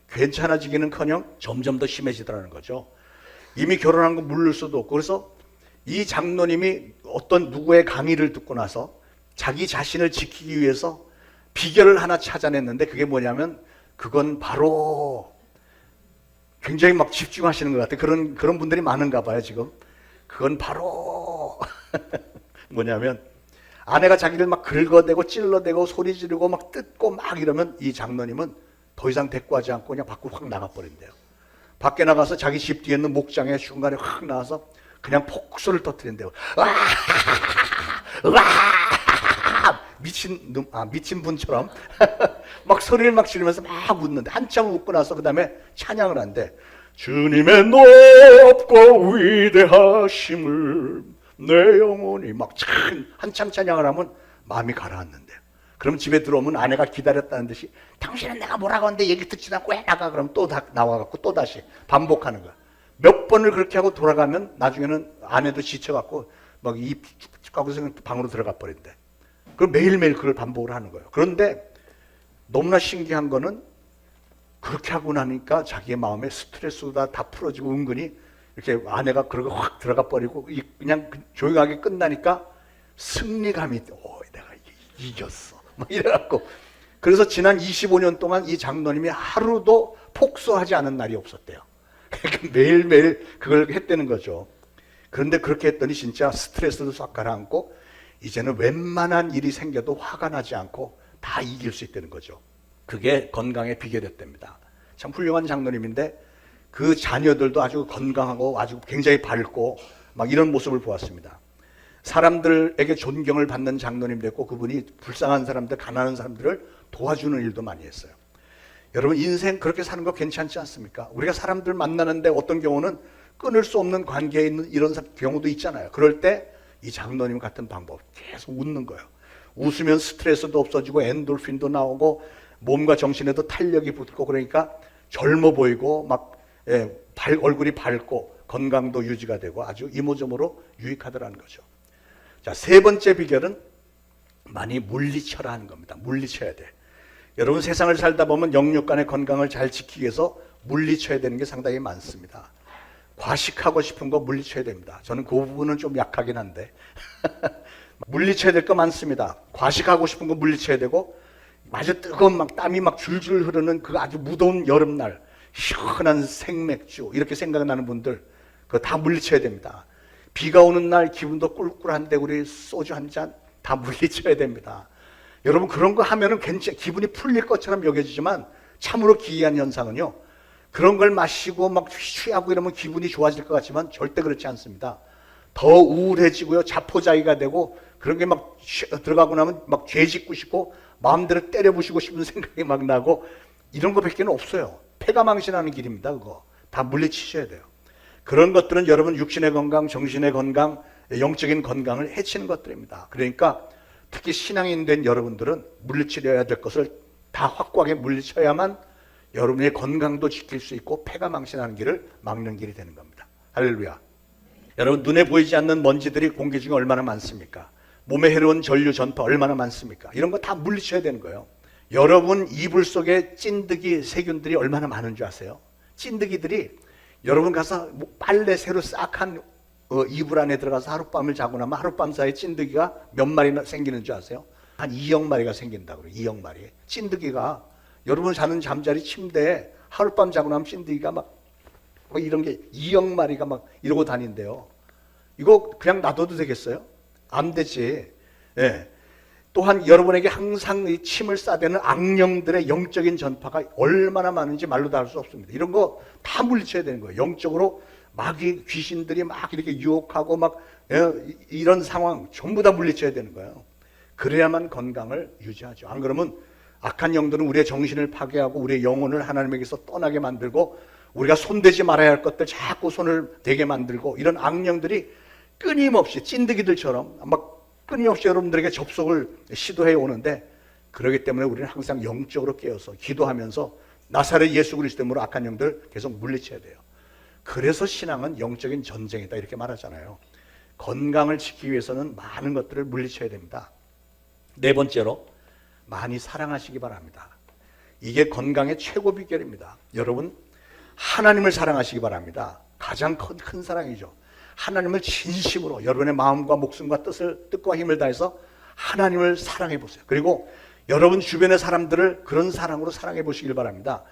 괜찮아지기는커녕 점점 더 심해지더라는 거죠. 이미 결혼한 거 물을 수도 없고. 그래서 이 장로님이 어떤 누구의 강의를 듣고 나서 자기 자신을 지키기 위해서 비결을 하나 찾아냈는데 그게 뭐냐면 그건 바로 굉장히 막 집중하시는 것 같아요. 그런 분들이 많은가 봐요 지금. 그건 바로 뭐냐면 아내가 자기를 막 긁어대고 찔러대고 소리 지르고 막 뜯고 막 이러면 이 장로님은 더 이상 대꾸하지 않고 그냥 밖으로 확 나가버린대요. 밖에 나가서 자기 집 뒤에 있는 목장에 중간에 확 나와서 그냥 폭소를 터뜨린대요. 미친 분처럼 막 소리를 막 지르면서 막 웃는데 한참 웃고 나서 그 다음에 찬양을 한대. 주님의 높고 위대하심을 내 영혼이 막 한참 찬양을 하면 마음이 가라앉는데요. 그럼 집에 들어오면 아내가 기다렸다는 듯이 당신은 내가 뭐라고 하는데 얘기 듣지도 않고 왜 나가? 그럼 또 나와갖고 또 다시 반복하는 거야. 몇 번을 그렇게 하고 돌아가면 나중에는 아내도 지쳐갖고 막 입 쭉 하고서 방으로 들어가 버린대. 그럼 매일매일 그걸 반복을 하는 거예요. 그런데 너무나 신기한 거는 그렇게 하고 나니까 자기의 마음에 스트레스가 다 풀어지고 은근히 이렇게 아내가 그러고 확 들어가 버리고 그냥 조용하게 끝나니까 승리감이 내가 이겼어 막 이래갖고. 그래서 지난 25년 동안 이 장로님이 하루도 폭소하지 않은 날이 없었대요. 그러니까 매일매일 그걸 했다는 거죠. 그런데 그렇게 했더니 진짜 스트레스도 싹 가라앉고 이제는 웬만한 일이 생겨도 화가 나지 않고 다 이길 수 있다는 거죠. 그게 건강의 비결이었답니다. 참 훌륭한 장로님인데 그 자녀들도 아주 건강하고 아주 굉장히 밝고 막 이런 모습을 보았습니다. 사람들에게 존경을 받는 장로님 됐고 그분이 불쌍한 사람들, 가난한 사람들을 도와주는 일도 많이 했어요. 여러분 인생 그렇게 사는 거 괜찮지 않습니까? 우리가 사람들 만나는데 어떤 경우는 끊을 수 없는 관계에 있는 이런 경우도 있잖아요. 그럴 때 이 장로님 같은 방법 계속 웃는 거예요. 웃으면 스트레스도 없어지고 엔돌핀도 나오고 몸과 정신에도 탄력이 붙고 그러니까 젊어 보이고 막 얼굴이 밝고 건강도 유지가 되고 아주 이모저모로 유익하더라는 거죠. 자, 세 번째 비결은 많이 물리쳐라 하는 겁니다. 물리쳐야 돼. 여러분 세상을 살다 보면 영육 간의 건강을 잘 지키기 위해서 물리쳐야 되는 게 상당히 많습니다. 과식하고 싶은 거 물리쳐야 됩니다. 저는 그 부분은 좀 약하긴 한데 물리쳐야 될 거 많습니다. 과식하고 싶은 거 물리쳐야 되고 아주 뜨거운 막 땀이 막 줄줄 흐르는 그 아주 무더운 여름날 시원한 생맥주 이렇게 생각나는 분들 그거 다 물리쳐야 됩니다. 비가 오는 날 기분도 꿀꿀한데 우리 소주 한 잔 다 물리쳐야 됩니다. 여러분 그런 거 하면은 기분이 풀릴 것처럼 여겨지지만 참으로 기이한 현상은요. 그런 걸 마시고 막 취하고 이러면 기분이 좋아질 것 같지만 절대 그렇지 않습니다. 더 우울해지고요. 자포자기가 되고 그런 게 막 들어가고 나면 막 죄짓고 싶고 마음대로 때려부시고 싶은 생각이 막 나고 이런 거밖에 없어요. 패가망신하는 길입니다. 그거 다 물리치셔야 돼요. 그런 것들은 여러분 육신의 건강, 정신의 건강, 영적인 건강을 해치는 것들입니다. 그러니까 특히 신앙인 된 여러분들은 물리치려야 될 것을 다 확고하게 물리쳐야만 여러분의 건강도 지킬 수 있고 패가망신하는 길을 막는 길이 되는 겁니다. 할렐루야. 여러분 눈에 보이지 않는 먼지들이 공기 중에 얼마나 많습니까? 몸에 해로운 전류 전파 얼마나 많습니까? 이런 거 다 물리쳐야 되는 거예요. 여러분 이불 속에 찐득이 세균들이 얼마나 많은 줄 아세요? 찐득이들이 여러분 가서 빨래 새로 싹한 이불 안에 들어가서 하룻밤을 자고 나면 하룻밤 사이에 찐득이가 몇 마리나 생기는 줄 아세요? 한 2억 마리가 생긴다고 그래요. 2억 마리. 찐득이가 여러분 자는 잠자리 침대에 하룻밤 자고 나면 찐득이가 막 이런 게 2억 마리가 막 이러고 다닌대요. 이거 그냥 놔둬도 되겠어요? 안 되지. 예. 또한 여러분에게 항상 이 침을 싸대는 악령들의 영적인 전파가 얼마나 많은지 말로 다 할 수 없습니다. 이런 거 다 물리쳐야 되는 거예요. 영적으로 마귀 귀신들이 막 이렇게 유혹하고 막 이런 상황 전부 다 물리쳐야 되는 거예요. 그래야만 건강을 유지하죠. 안 그러면 악한 영들은 우리의 정신을 파괴하고 우리의 영혼을 하나님에게서 떠나게 만들고 우리가 손대지 말아야 할 것들 자꾸 손을 대게 만들고 이런 악령들이 끊임없이 찐득이들처럼 막 끊임없이 여러분들에게 접속을 시도해 오는데, 그렇기 때문에 우리는 항상 영적으로 깨어서 기도하면서 나사렛 예수 그리스도로 악한 영들 계속 물리쳐야 돼요. 그래서 신앙은 영적인 전쟁이다 이렇게 말하잖아요. 건강을 지키기 위해서는 많은 것들을 물리쳐야 됩니다. 네 번째로 많이 사랑하시기 바랍니다. 이게 건강의 최고 비결입니다. 여러분, 하나님을 사랑하시기 바랍니다. 가장 큰 사랑이죠. 하나님을 진심으로 여러분의 마음과 목숨과 뜻과 힘을 다해서 하나님을 사랑해 보세요. 그리고 여러분 주변의 사람들을 그런 사랑으로 사랑해 보시길 바랍니다.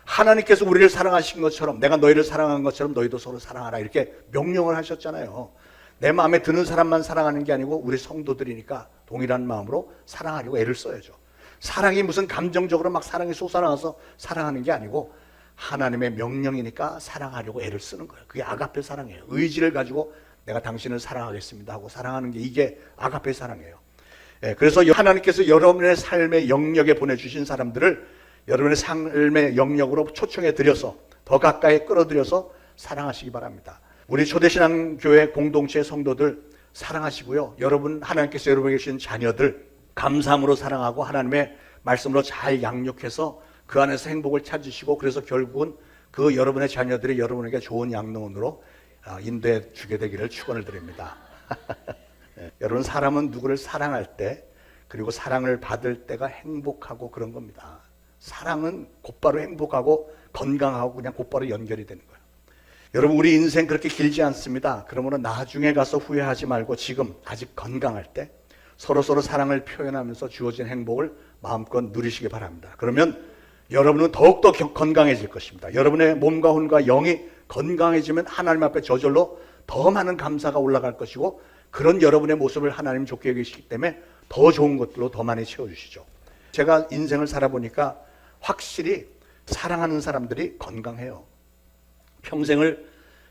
하나님께서 우리를 사랑하신 것처럼, 내가 너희를 사랑한 것처럼 너희도 서로 사랑하라 이렇게 명령을 하셨잖아요. 내 마음에 드는 사람만 사랑하는 게 아니고 우리 성도들이니까 동일한 마음으로 사랑하려고 애를 써야죠. 사랑이 무슨 감정적으로 막 사랑이 솟아나와서 사랑하는 게 아니고 하나님의 명령이니까 사랑하려고 애를 쓰는 거예요. 그게 아가페 사랑이에요. 의지를 가지고 내가 당신을 사랑하겠습니다 하고 사랑하는 게 이게 아가페 사랑이에요. 그래서 하나님께서 여러분의 삶의 영역에 보내주신 사람들을 여러분의 삶의 영역으로 초청해 드려서 더 가까이 끌어들여서 사랑하시기 바랍니다. 우리 초대신앙교회 공동체 성도들 사랑하시고요. 여러분, 하나님께서 여러분에게 주신 자녀들 감사함으로 사랑하고 하나님의 말씀으로 잘 양육해서 그 안에서 행복을 찾으시고, 그래서 결국은 그 여러분의 자녀들이 여러분에게 좋은 양로원으로 인도해 주게 되기를 축원을 드립니다. 여러분, 사람은 누구를 사랑할 때 그리고 사랑을 받을 때가 행복하고 그런 겁니다. 사랑은 곧바로 행복하고 건강하고 그냥 곧바로 연결이 되는 거예요. 여러분, 우리 인생 그렇게 길지 않습니다. 그러므로 나중에 가서 후회하지 말고 지금 아직 건강할 때 서로서로 사랑을 표현하면서 주어진 행복을 마음껏 누리시기 바랍니다. 그러면 여러분은 더욱더 건강해질 것입니다. 여러분의 몸과 혼과 영이 건강해지면 하나님 앞에 저절로 더 많은 감사가 올라갈 것이고, 그런 여러분의 모습을 하나님 좋게 여기시기 때문에 더 좋은 것들로 더 많이 채워주시죠. 제가 인생을 살아보니까 확실히 사랑하는 사람들이 건강해요. 평생을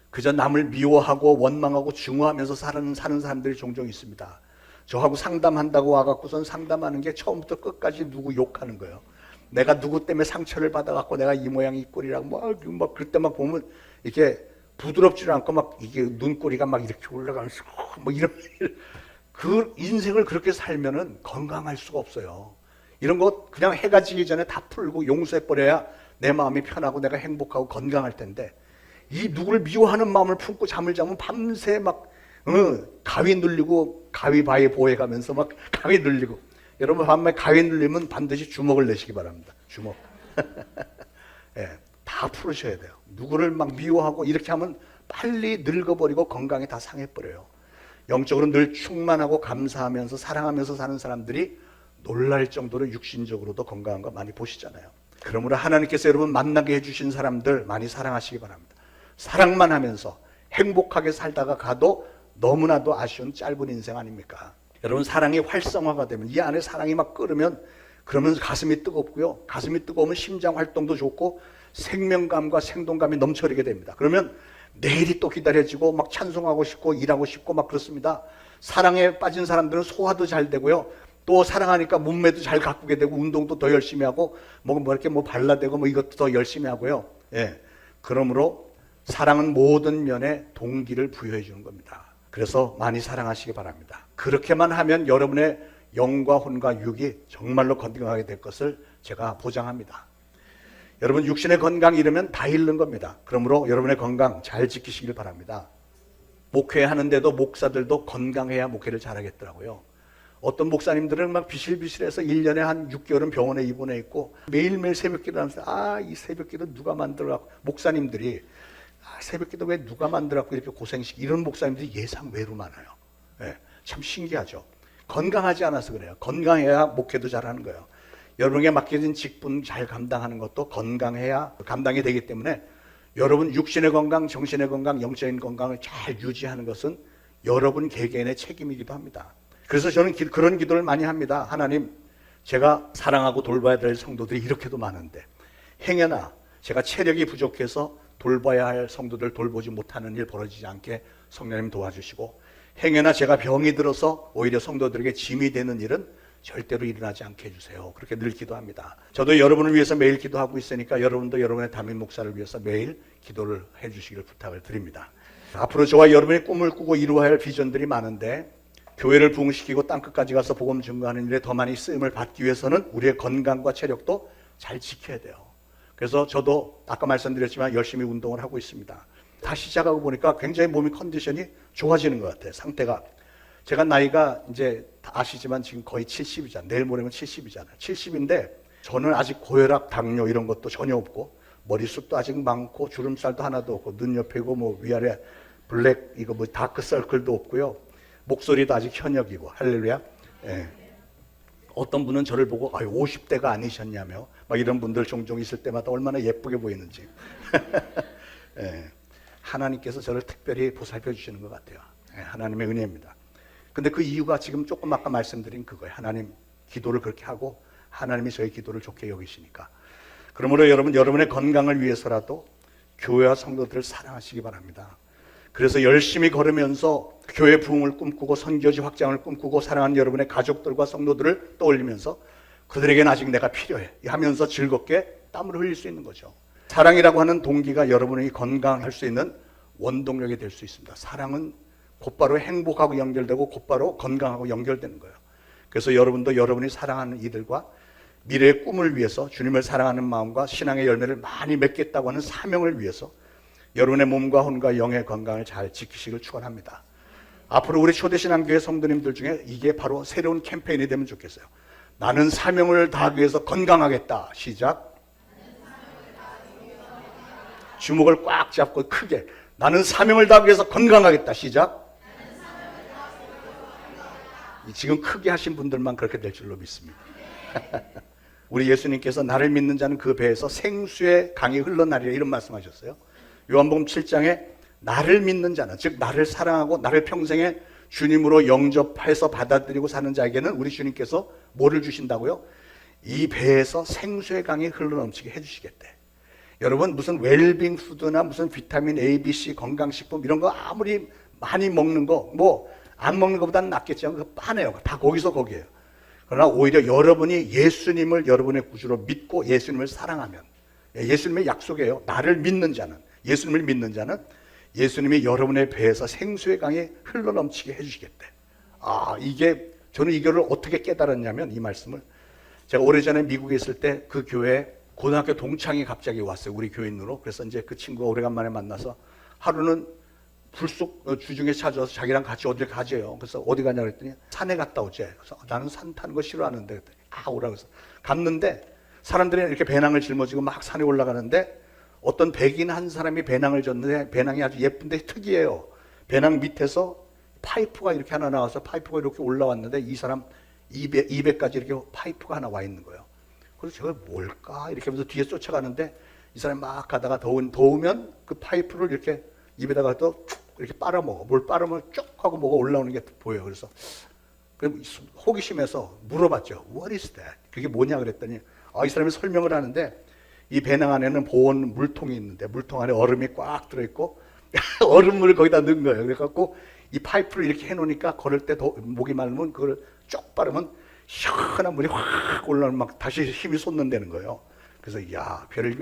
그저 남을 미워하고 원망하고 증오하면서 사는 사람들이 종종 있습니다. 저하고 상담한다고 와갖고선 상담하는 게 처음부터 끝까지 누구 욕하는 거예요. 내가 누구 때문에 상처를 받아갖고 내가 이 모양 이 꼴이라고 막 그럴 때 막 보면 이렇게 부드럽지도 않고 막 이게 눈꼬리가 막 이렇게 올라가면서 뭐 이런 그 인생을 그렇게 살면은 건강할 수가 없어요. 이런 거 그냥 해가 지기 전에 다 풀고 용서해버려야 내 마음이 편하고 내가 행복하고 건강할 텐데, 이 누구를 미워하는 마음을 품고 잠을 자면 밤새 막 가위 눌리고 가위바위 보해가면서 막 가위 눌리고. 여러분, 밤에 가위 눌리면 반드시 주먹을 내시기 바랍니다. 주먹. 예, 다 풀으셔야 돼요. 누구를 막 미워하고 이렇게 하면 빨리 늙어버리고 건강이 다 상해버려요. 영적으로 늘 충만하고 감사하면서 사랑하면서 사는 사람들이 놀랄 정도로 육신적으로도 건강한 거 많이 보시잖아요. 그러므로 하나님께서 여러분 만나게 해주신 사람들 많이 사랑하시기 바랍니다. 사랑만 하면서 행복하게 살다가 가도 너무나도 아쉬운 짧은 인생 아닙니까? 여러분, 사랑이 활성화가 되면, 이 안에 사랑이 막 끓으면, 그러면 가슴이 뜨겁고요. 가슴이 뜨거우면 심장 활동도 좋고 생명감과 생동감이 넘쳐리게 됩니다. 그러면 내일이 또 기다려지고 막 찬송하고 싶고 일하고 싶고 막 그렇습니다. 사랑에 빠진 사람들은 소화도 잘 되고요. 또 사랑하니까 몸매도 잘 가꾸게 되고 운동도 더 열심히 하고 뭐 이렇게 뭐 발라대고 뭐 이것도 더 열심히 하고요. 예. 그러므로 사랑은 모든 면에 동기를 부여해 주는 겁니다. 그래서 많이 사랑하시기 바랍니다. 그렇게만 하면 여러분의 영과 혼과 육이 정말로 건강하게 될 것을 제가 보장합니다. 여러분, 육신의 건강 잃으면 다 잃는 겁니다. 그러므로 여러분의 건강 잘 지키시길 바랍니다. 목회하는데도 목사들도 건강해야 목회를 잘하겠더라고요. 어떤 목사님들은 막 비실비실해서 1년에 한 6개월은 병원에 입원해 있고 매일매일 새벽기도 하면서 이 새벽기도 누가 만들어갖고, 목사님들이 새벽기도 왜 누가 만들어갖고 이렇게 고생시키, 이런 목사님들이 예상외로 많아요. 예, 참 신기하죠. 건강하지 않아서 그래요. 건강해야 목회도 잘하는 거예요. 여러분에게 맡겨진 직분 잘 감당하는 것도 건강해야 감당이 되기 때문에 여러분 육신의 건강, 정신의 건강, 영적인 건강을 잘 유지하는 것은 여러분 개개인의 책임이기도 합니다. 그래서 저는 그런 기도를 많이 합니다. 하나님, 제가 사랑하고 돌봐야 될 성도들이 이렇게도 많은데 행여나 제가 체력이 부족해서 돌봐야 할 성도들 돌보지 못하는 일 벌어지지 않게 성령님 도와주시고, 행여나 제가 병이 들어서 오히려 성도들에게 짐이 되는 일은 절대로 일어나지 않게 해주세요. 그렇게 늘 기도합니다. 저도 여러분을 위해서 매일 기도하고 있으니까 여러분도 여러분의 담임 목사를 위해서 매일 기도를 해주시기를 부탁을 드립니다. 앞으로 저와 여러분의 꿈을 꾸고 이루어야 할 비전들이 많은데, 교회를 부흥시키고 땅끝까지 가서 복음 증거하는 일에 더 많이 쓰임을 받기 위해서는 우리의 건강과 체력도 잘 지켜야 돼요. 그래서 저도 아까 말씀드렸지만 열심히 운동을 하고 있습니다. 다시 시작하고 보니까 굉장히 몸의 컨디션이 좋아지는 것 같아요. 상태가. 제가 나이가 이제 다 아시지만 지금 거의 70이잖아요. 내일 모레면 70이잖아요. 70인데 저는 아직 고혈압, 당뇨 이런 것도 전혀 없고, 머리숱도 아직 많고, 주름살도 하나도 없고, 눈 옆이고 뭐 위아래 블랙 이거 뭐 다크 서클도 없고요. 목소리도 아직 현역이고, 할렐루야. 예. 어떤 분은 저를 보고 50대가 아니셨냐며 막 이런 분들 종종 있을 때마다 얼마나 예쁘게 보이는지. 예. 하나님께서 저를 특별히 보살펴 주시는 것 같아요. 예. 하나님의 은혜입니다. 근데 그 이유가 지금 조금 아까 말씀드린 그거예요. 하나님 기도를 그렇게 하고 하나님이 저의 기도를 좋게 여기시니까. 그러므로 여러분, 여러분의 건강을 위해서라도 교회와 성도들을 사랑하시기 바랍니다. 그래서 열심히 걸으면서 교회 부흥을 꿈꾸고 선교지 확장을 꿈꾸고 사랑하는 여러분의 가족들과 성도들을 떠올리면서 그들에게는 아직 내가 필요해 하면서 즐겁게 땀을 흘릴 수 있는 거죠. 사랑이라고 하는 동기가 여러분이 건강할 수 있는 원동력이 될 수 있습니다. 사랑은 곧바로 행복하고 연결되고 곧바로 건강하고 연결되는 거예요. 그래서 여러분도 여러분이 사랑하는 이들과 미래의 꿈을 위해서 주님을 사랑하는 마음과 신앙의 열매를 많이 맺겠다고 하는 사명을 위해서 여러분의 몸과 혼과 영의 건강을 잘 지키시길 축원합니다. 앞으로 우리 초대신앙교회 성도님들 중에 이게 바로 새로운 캠페인이 되면 좋겠어요. 나는 사명을 다하기 위해서 건강하겠다. 시작. 주먹을 꽉 잡고 크게. 나는 사명을 다하기 위해서 건강하겠다. 시작. 지금 크게 하신 분들만 그렇게 될 줄로 믿습니다. 우리 예수님께서 나를 믿는 자는 그 배에서 생수의 강이 흘러나리라 이런 말씀하셨어요. 요한복음 7장에 나를 믿는 자는, 즉 나를 사랑하고 나를 평생에 주님으로 영접해서 받아들이고 사는 자에게는 우리 주님께서 뭐를 주신다고요? 이 배에서 생수의 강이 흘러넘치게 해주시겠대. 여러분, 무슨 웰빙 푸드나 무슨 비타민 A, B, C 건강식품 이런 거 아무리 많이 먹는 거 뭐 안 먹는 것보다는 낫겠지만 그거 빠네요. 다 거기서 거기에요. 그러나 오히려 여러분이 예수님을 여러분의 구주로 믿고 예수님을 사랑하면, 예수님의 약속이에요. 나를 믿는 자는, 예수님을 믿는 자는 예수님이 여러분의 배에서 생수의 강이 흘러넘치게 해주시겠대. 이게 저는 이거를 어떻게 깨달았냐면, 이 말씀을 제가 오래전에 미국에 있을 때 그 교회에 고등학교 동창이 갑자기 왔어요. 우리 교인으로. 그래서 이제 그 친구가 오래간만에 만나서 하루는 불쑥 주중에 찾아와서 자기랑 같이 어딜 가재요. 그래서 어디 가냐 그랬더니 산에 갔다 오재. 그래서 나는 산 타는 거 싫어하는데 그랬더니 오라고 해서 갔는데 사람들이 이렇게 배낭을 짊어지고 막 산에 올라가는데 어떤 백인 한 사람이 배낭을 졌는데 배낭이 아주 예쁜데 특이해요. 배낭 밑에서 파이프가 이렇게 하나 나와서 파이프가 이렇게 올라왔는데 이 사람 입에까지 이렇게 파이프가 하나 와 있는 거예요. 그래서 제가 뭘까 이렇게 하면서 뒤에 쫓아가는데 이 사람이 막 가다가 더우면 그 파이프를 이렇게 입에다가 또 쭉 이렇게 빨아먹어. 뭘 빨아먹으면 쭉 하고 뭐가 올라오는 게 보여요. 그래서 호기심에서 물어봤죠. What is that? 그게 뭐냐 그랬더니 이 사람이 설명을 하는데 이 배낭 안에는 보온 물통이 있는데 물통 안에 얼음이 꽉 들어있고 얼음물을 거기다 넣은 거예요. 그래갖고 이 파이프를 이렇게 해놓으니까 걸을 때 목이 말르면 그걸 쭉 빠르면 시원한 물이 확 올라오면 막 다시 힘이 솟는다는 거예요. 그래서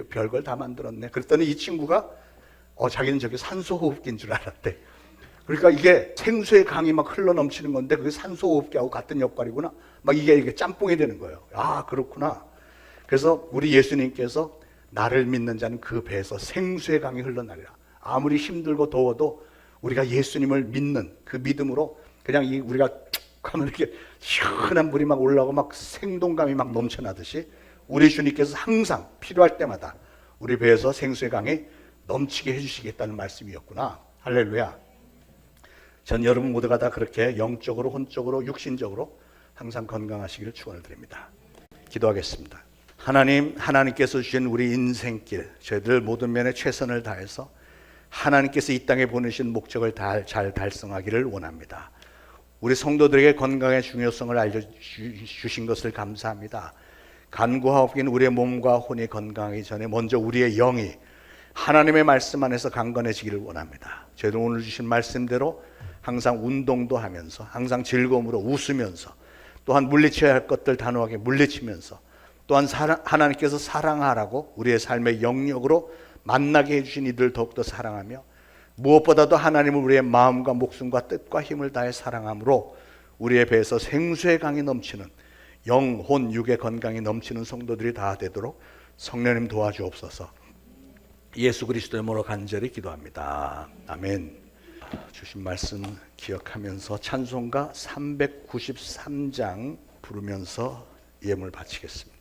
별걸 다 만들었네. 그랬더니 이 친구가 자기는 저게 산소호흡기인 줄 알았대. 그러니까 이게 생수의 강이 막 흘러넘치는 건데 그게 산소호흡기하고 같은 역할이구나. 막 이게 짬뽕이 되는 거예요. 그렇구나. 그래서 우리 예수님께서 나를 믿는 자는 그 배에서 생수의 강이 흘러나리라. 아무리 힘들고 더워도 우리가 예수님을 믿는 그 믿음으로 그냥 우리가 쭉 하면 이렇게 시원한 물이 막 올라오고 막 생동감이 막 넘쳐나듯이 우리 주님께서 항상 필요할 때마다 우리 배에서 생수의 강이 넘치게 해주시겠다는 말씀이었구나. 할렐루야. 전 여러분 모두가 다 그렇게 영적으로, 혼적으로, 육신적으로 항상 건강하시기를 축원을 드립니다. 기도하겠습니다. 하나님께서 주신 우리 인생길, 저희들 모든 면에 최선을 다해서 하나님께서 이 땅에 보내신 목적을 잘 달성하기를 원합니다. 우리 성도들에게 건강의 중요성을 알려주신 것을 감사합니다. 간구하옵기는 우리의 몸과 혼이 건강하기 전에 먼저 우리의 영이 하나님의 말씀 안에서 강건해지기를 원합니다. 저희도 오늘 주신 말씀대로 항상 운동도 하면서 항상 즐거움으로 웃으면서 또한 물리쳐야 할 것들 단호하게 물리치면서 또한 하나님께서 사랑하라고 우리의 삶의 영역으로 만나게 해주신 이들을 더욱더 사랑하며 무엇보다도 하나님을 우리의 마음과 목숨과 뜻과 힘을 다해 사랑함으로 우리의 배에서 생수의 강이 넘치는 영, 혼, 육의 건강이 넘치는 성도들이 다 되도록 성령님 도와주옵소서. 예수 그리스도의 이름으로 간절히 기도합니다. 아멘. 주신 말씀 기억하면서 찬송가 393장 부르면서 예물 바치겠습니다.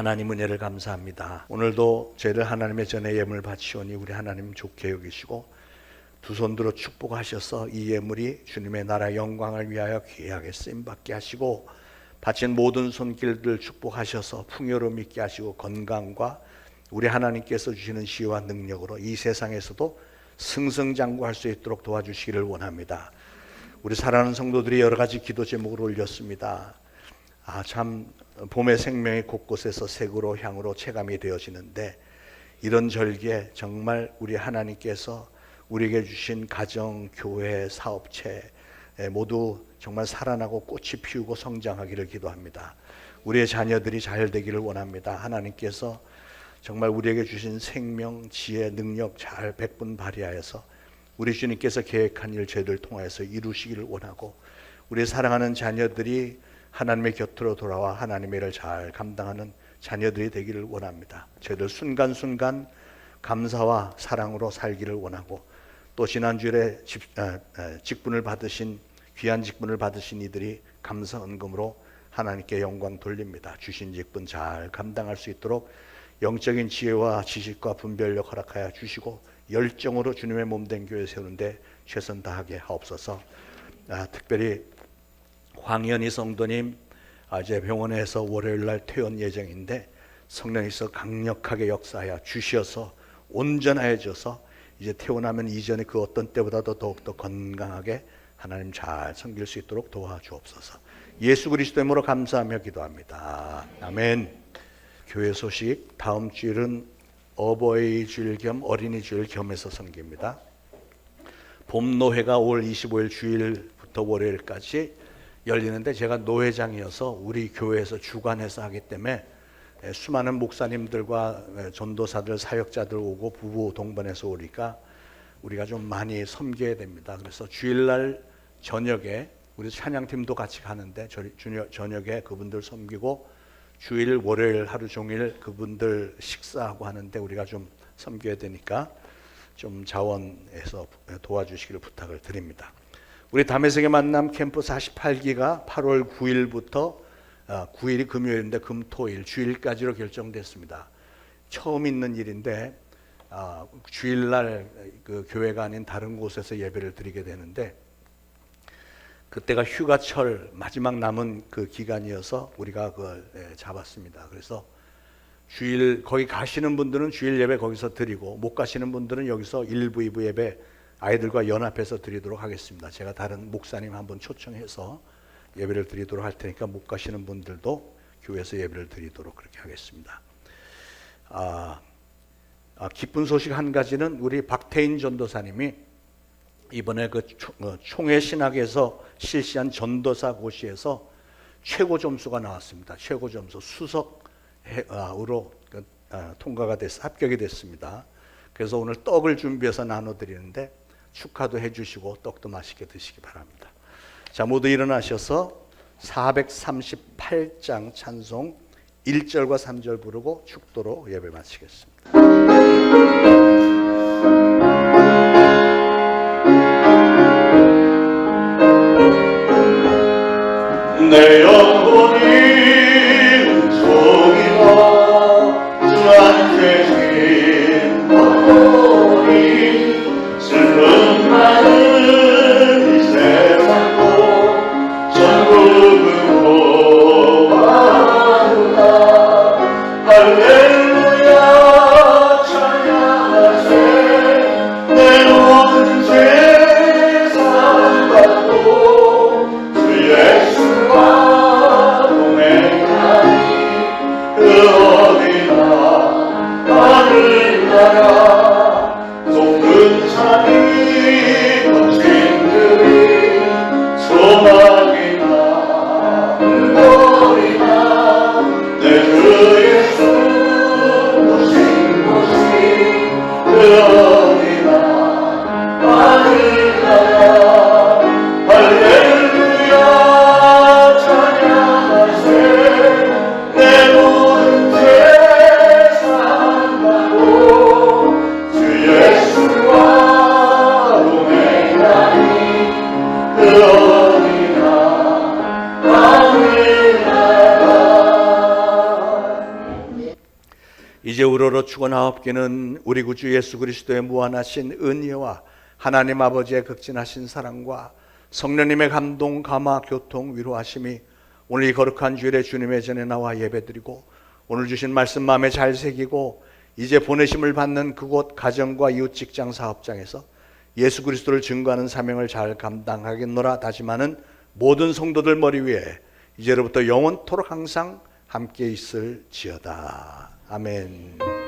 하나님 은혜를 감사합니다. 오늘도 저희들 하나님의 전에 예물 바치오니 우리 하나님 좋게 여기시고 두 손 들어 축복하셔서 이 예물이 주님의 나라 영광을 위하여 귀하게 쓰임받게 하시고 바친 모든 손길들 축복하셔서 풍요로움 있게 하시고 건강과 우리 하나님께서 주시는 지혜와 능력으로 이 세상에서도 승승장구할 수 있도록 도와주시기를 원합니다. 우리 사랑하는 성도들이 여러 가지 기도 제목을 올렸습니다. 참 봄의 생명이 곳곳에서 색으로 향으로 체감이 되어지는데 이런 절기에 정말 우리 하나님께서 우리에게 주신 가정, 교회, 사업체 모두 정말 살아나고 꽃이 피우고 성장하기를 기도합니다. 우리의 자녀들이 잘 되기를 원합니다. 하나님께서 정말 우리에게 주신 생명, 지혜, 능력 잘 백분 발휘하여서 우리 주님께서 계획한 일 저희들 통하여서 이루시기를 원하고 우리 사랑하는 자녀들이 하나님의 곁으로 돌아와 하나님의 일을 잘 감당하는 자녀들이 되기를 원합니다. 저희들 순간순간 감사와 사랑으로 살기를 원하고 또 지난주에 직분을 받으신 귀한 직분을 받으신 이들이 감사 헌금으로 하나님께 영광 돌립니다. 주신 직분 잘 감당할 수 있도록 영적인 지혜와 지식과 분별력 허락하여 주시고 열정으로 주님의 몸된 교회 세우는데 최선 다하게 하옵소서. 특별히 황현희 성도님 이제 병원에서 월요일날 퇴원 예정인데 성령께서 강력하게 역사하여 주셔서 온전하여 져서 이제 퇴원하면 이전에 그 어떤 때보다도 더욱더 건강하게 하나님 잘 섬길 수 있도록 도와주옵소서. 예수 그리스도 이름으로 감사하며 기도합니다. 아멘. 교회 소식, 다음 주일은 어버이 주일 겸 어린이 주일 겸해서 섬깁니다. 봄 노회가 5월 25일 주일부터 월요일까지 열리는데 제가 노회장이어서 우리 교회에서 주관해서 하기 때문에 수많은 목사님들과 전도사들, 사역자들 오고 부부 동반해서 오니까 우리가 좀 많이 섬겨야 됩니다. 그래서 주일날 저녁에 우리 찬양팀도 같이 가는데 저녁에 그분들 섬기고 주일 월요일 하루 종일 그분들 식사하고 하는데 우리가 좀 섬겨야 되니까 좀 자원해서 도와주시기를 부탁을 드립니다. 우리 담에색의 만남 캠프 48기가 8월 9일부터 9일이 금요일인데 금토일 주일까지로 결정됐습니다. 처음 있는 일인데 주일날 그 교회가 아닌 다른 곳에서 예배를 드리게 되는데 그때가 휴가철 마지막 남은 그 기간이어서 우리가 그걸 잡았습니다. 그래서 주일 거기 가시는 분들은 주일 예배 거기서 드리고 못 가시는 분들은 여기서 1부, 2부 예배 아이들과 연합해서 드리도록 하겠습니다. 제가 다른 목사님 한번 초청해서 예배를 드리도록 할 테니까 못 가시는 분들도 교회에서 예배를 드리도록 그렇게 하겠습니다. 기쁜 소식 한 가지는 우리 박태인 전도사님이 이번에 그 총회 신학에서 실시한 전도사 고시에서 최고 점수가 나왔습니다. 최고 점수 수석으로 통과가 돼서 합격이 됐습니다. 그래서 오늘 떡을 준비해서 나눠드리는데 축하도 해주시고 떡도 맛있게 드시기 바랍니다. 자, 모두 일어나셔서 438장 찬송 1절과 3절 부르고 축도로 예배 마치겠습니다. 내 영혼이 종이와 주한테 진노니 슬픈 많은 이 세상도 전국으로 가노라. 할렐루야 찬양하세. 내 모든 죄 사함받고 주 예수와 동행하니 그 어디나 하늘나라 좁은 산이 거친 들이 소망이나 거리나 내 주 예수 오신 곳이 그 어디나 하늘나라. 할렐루야 찬양하세. 내 모든 죄 사함받고 주 예수와 동행하니 그 어디나 하늘나라. 이제 우러러 죽어나옵기는 우리 구주 예수 그리스도의 무한하신 은혜와 하나님 아버지의 극진하신 사랑과 성령님의 감동, 감화, 교통, 위로하심이 오늘 이 거룩한 주일에 주님의 전에 나와 예배드리고 오늘 주신 말씀 마음에 잘 새기고 이제 보내심을 받는 그곳 가정과 이웃 직장 사업장에서 예수 그리스도를 증거하는 사명을 잘 감당하겠노라 다짐하는 모든 성도들 머리 위에 이제로부터 영원토록 항상 함께 있을지어다. 아멘.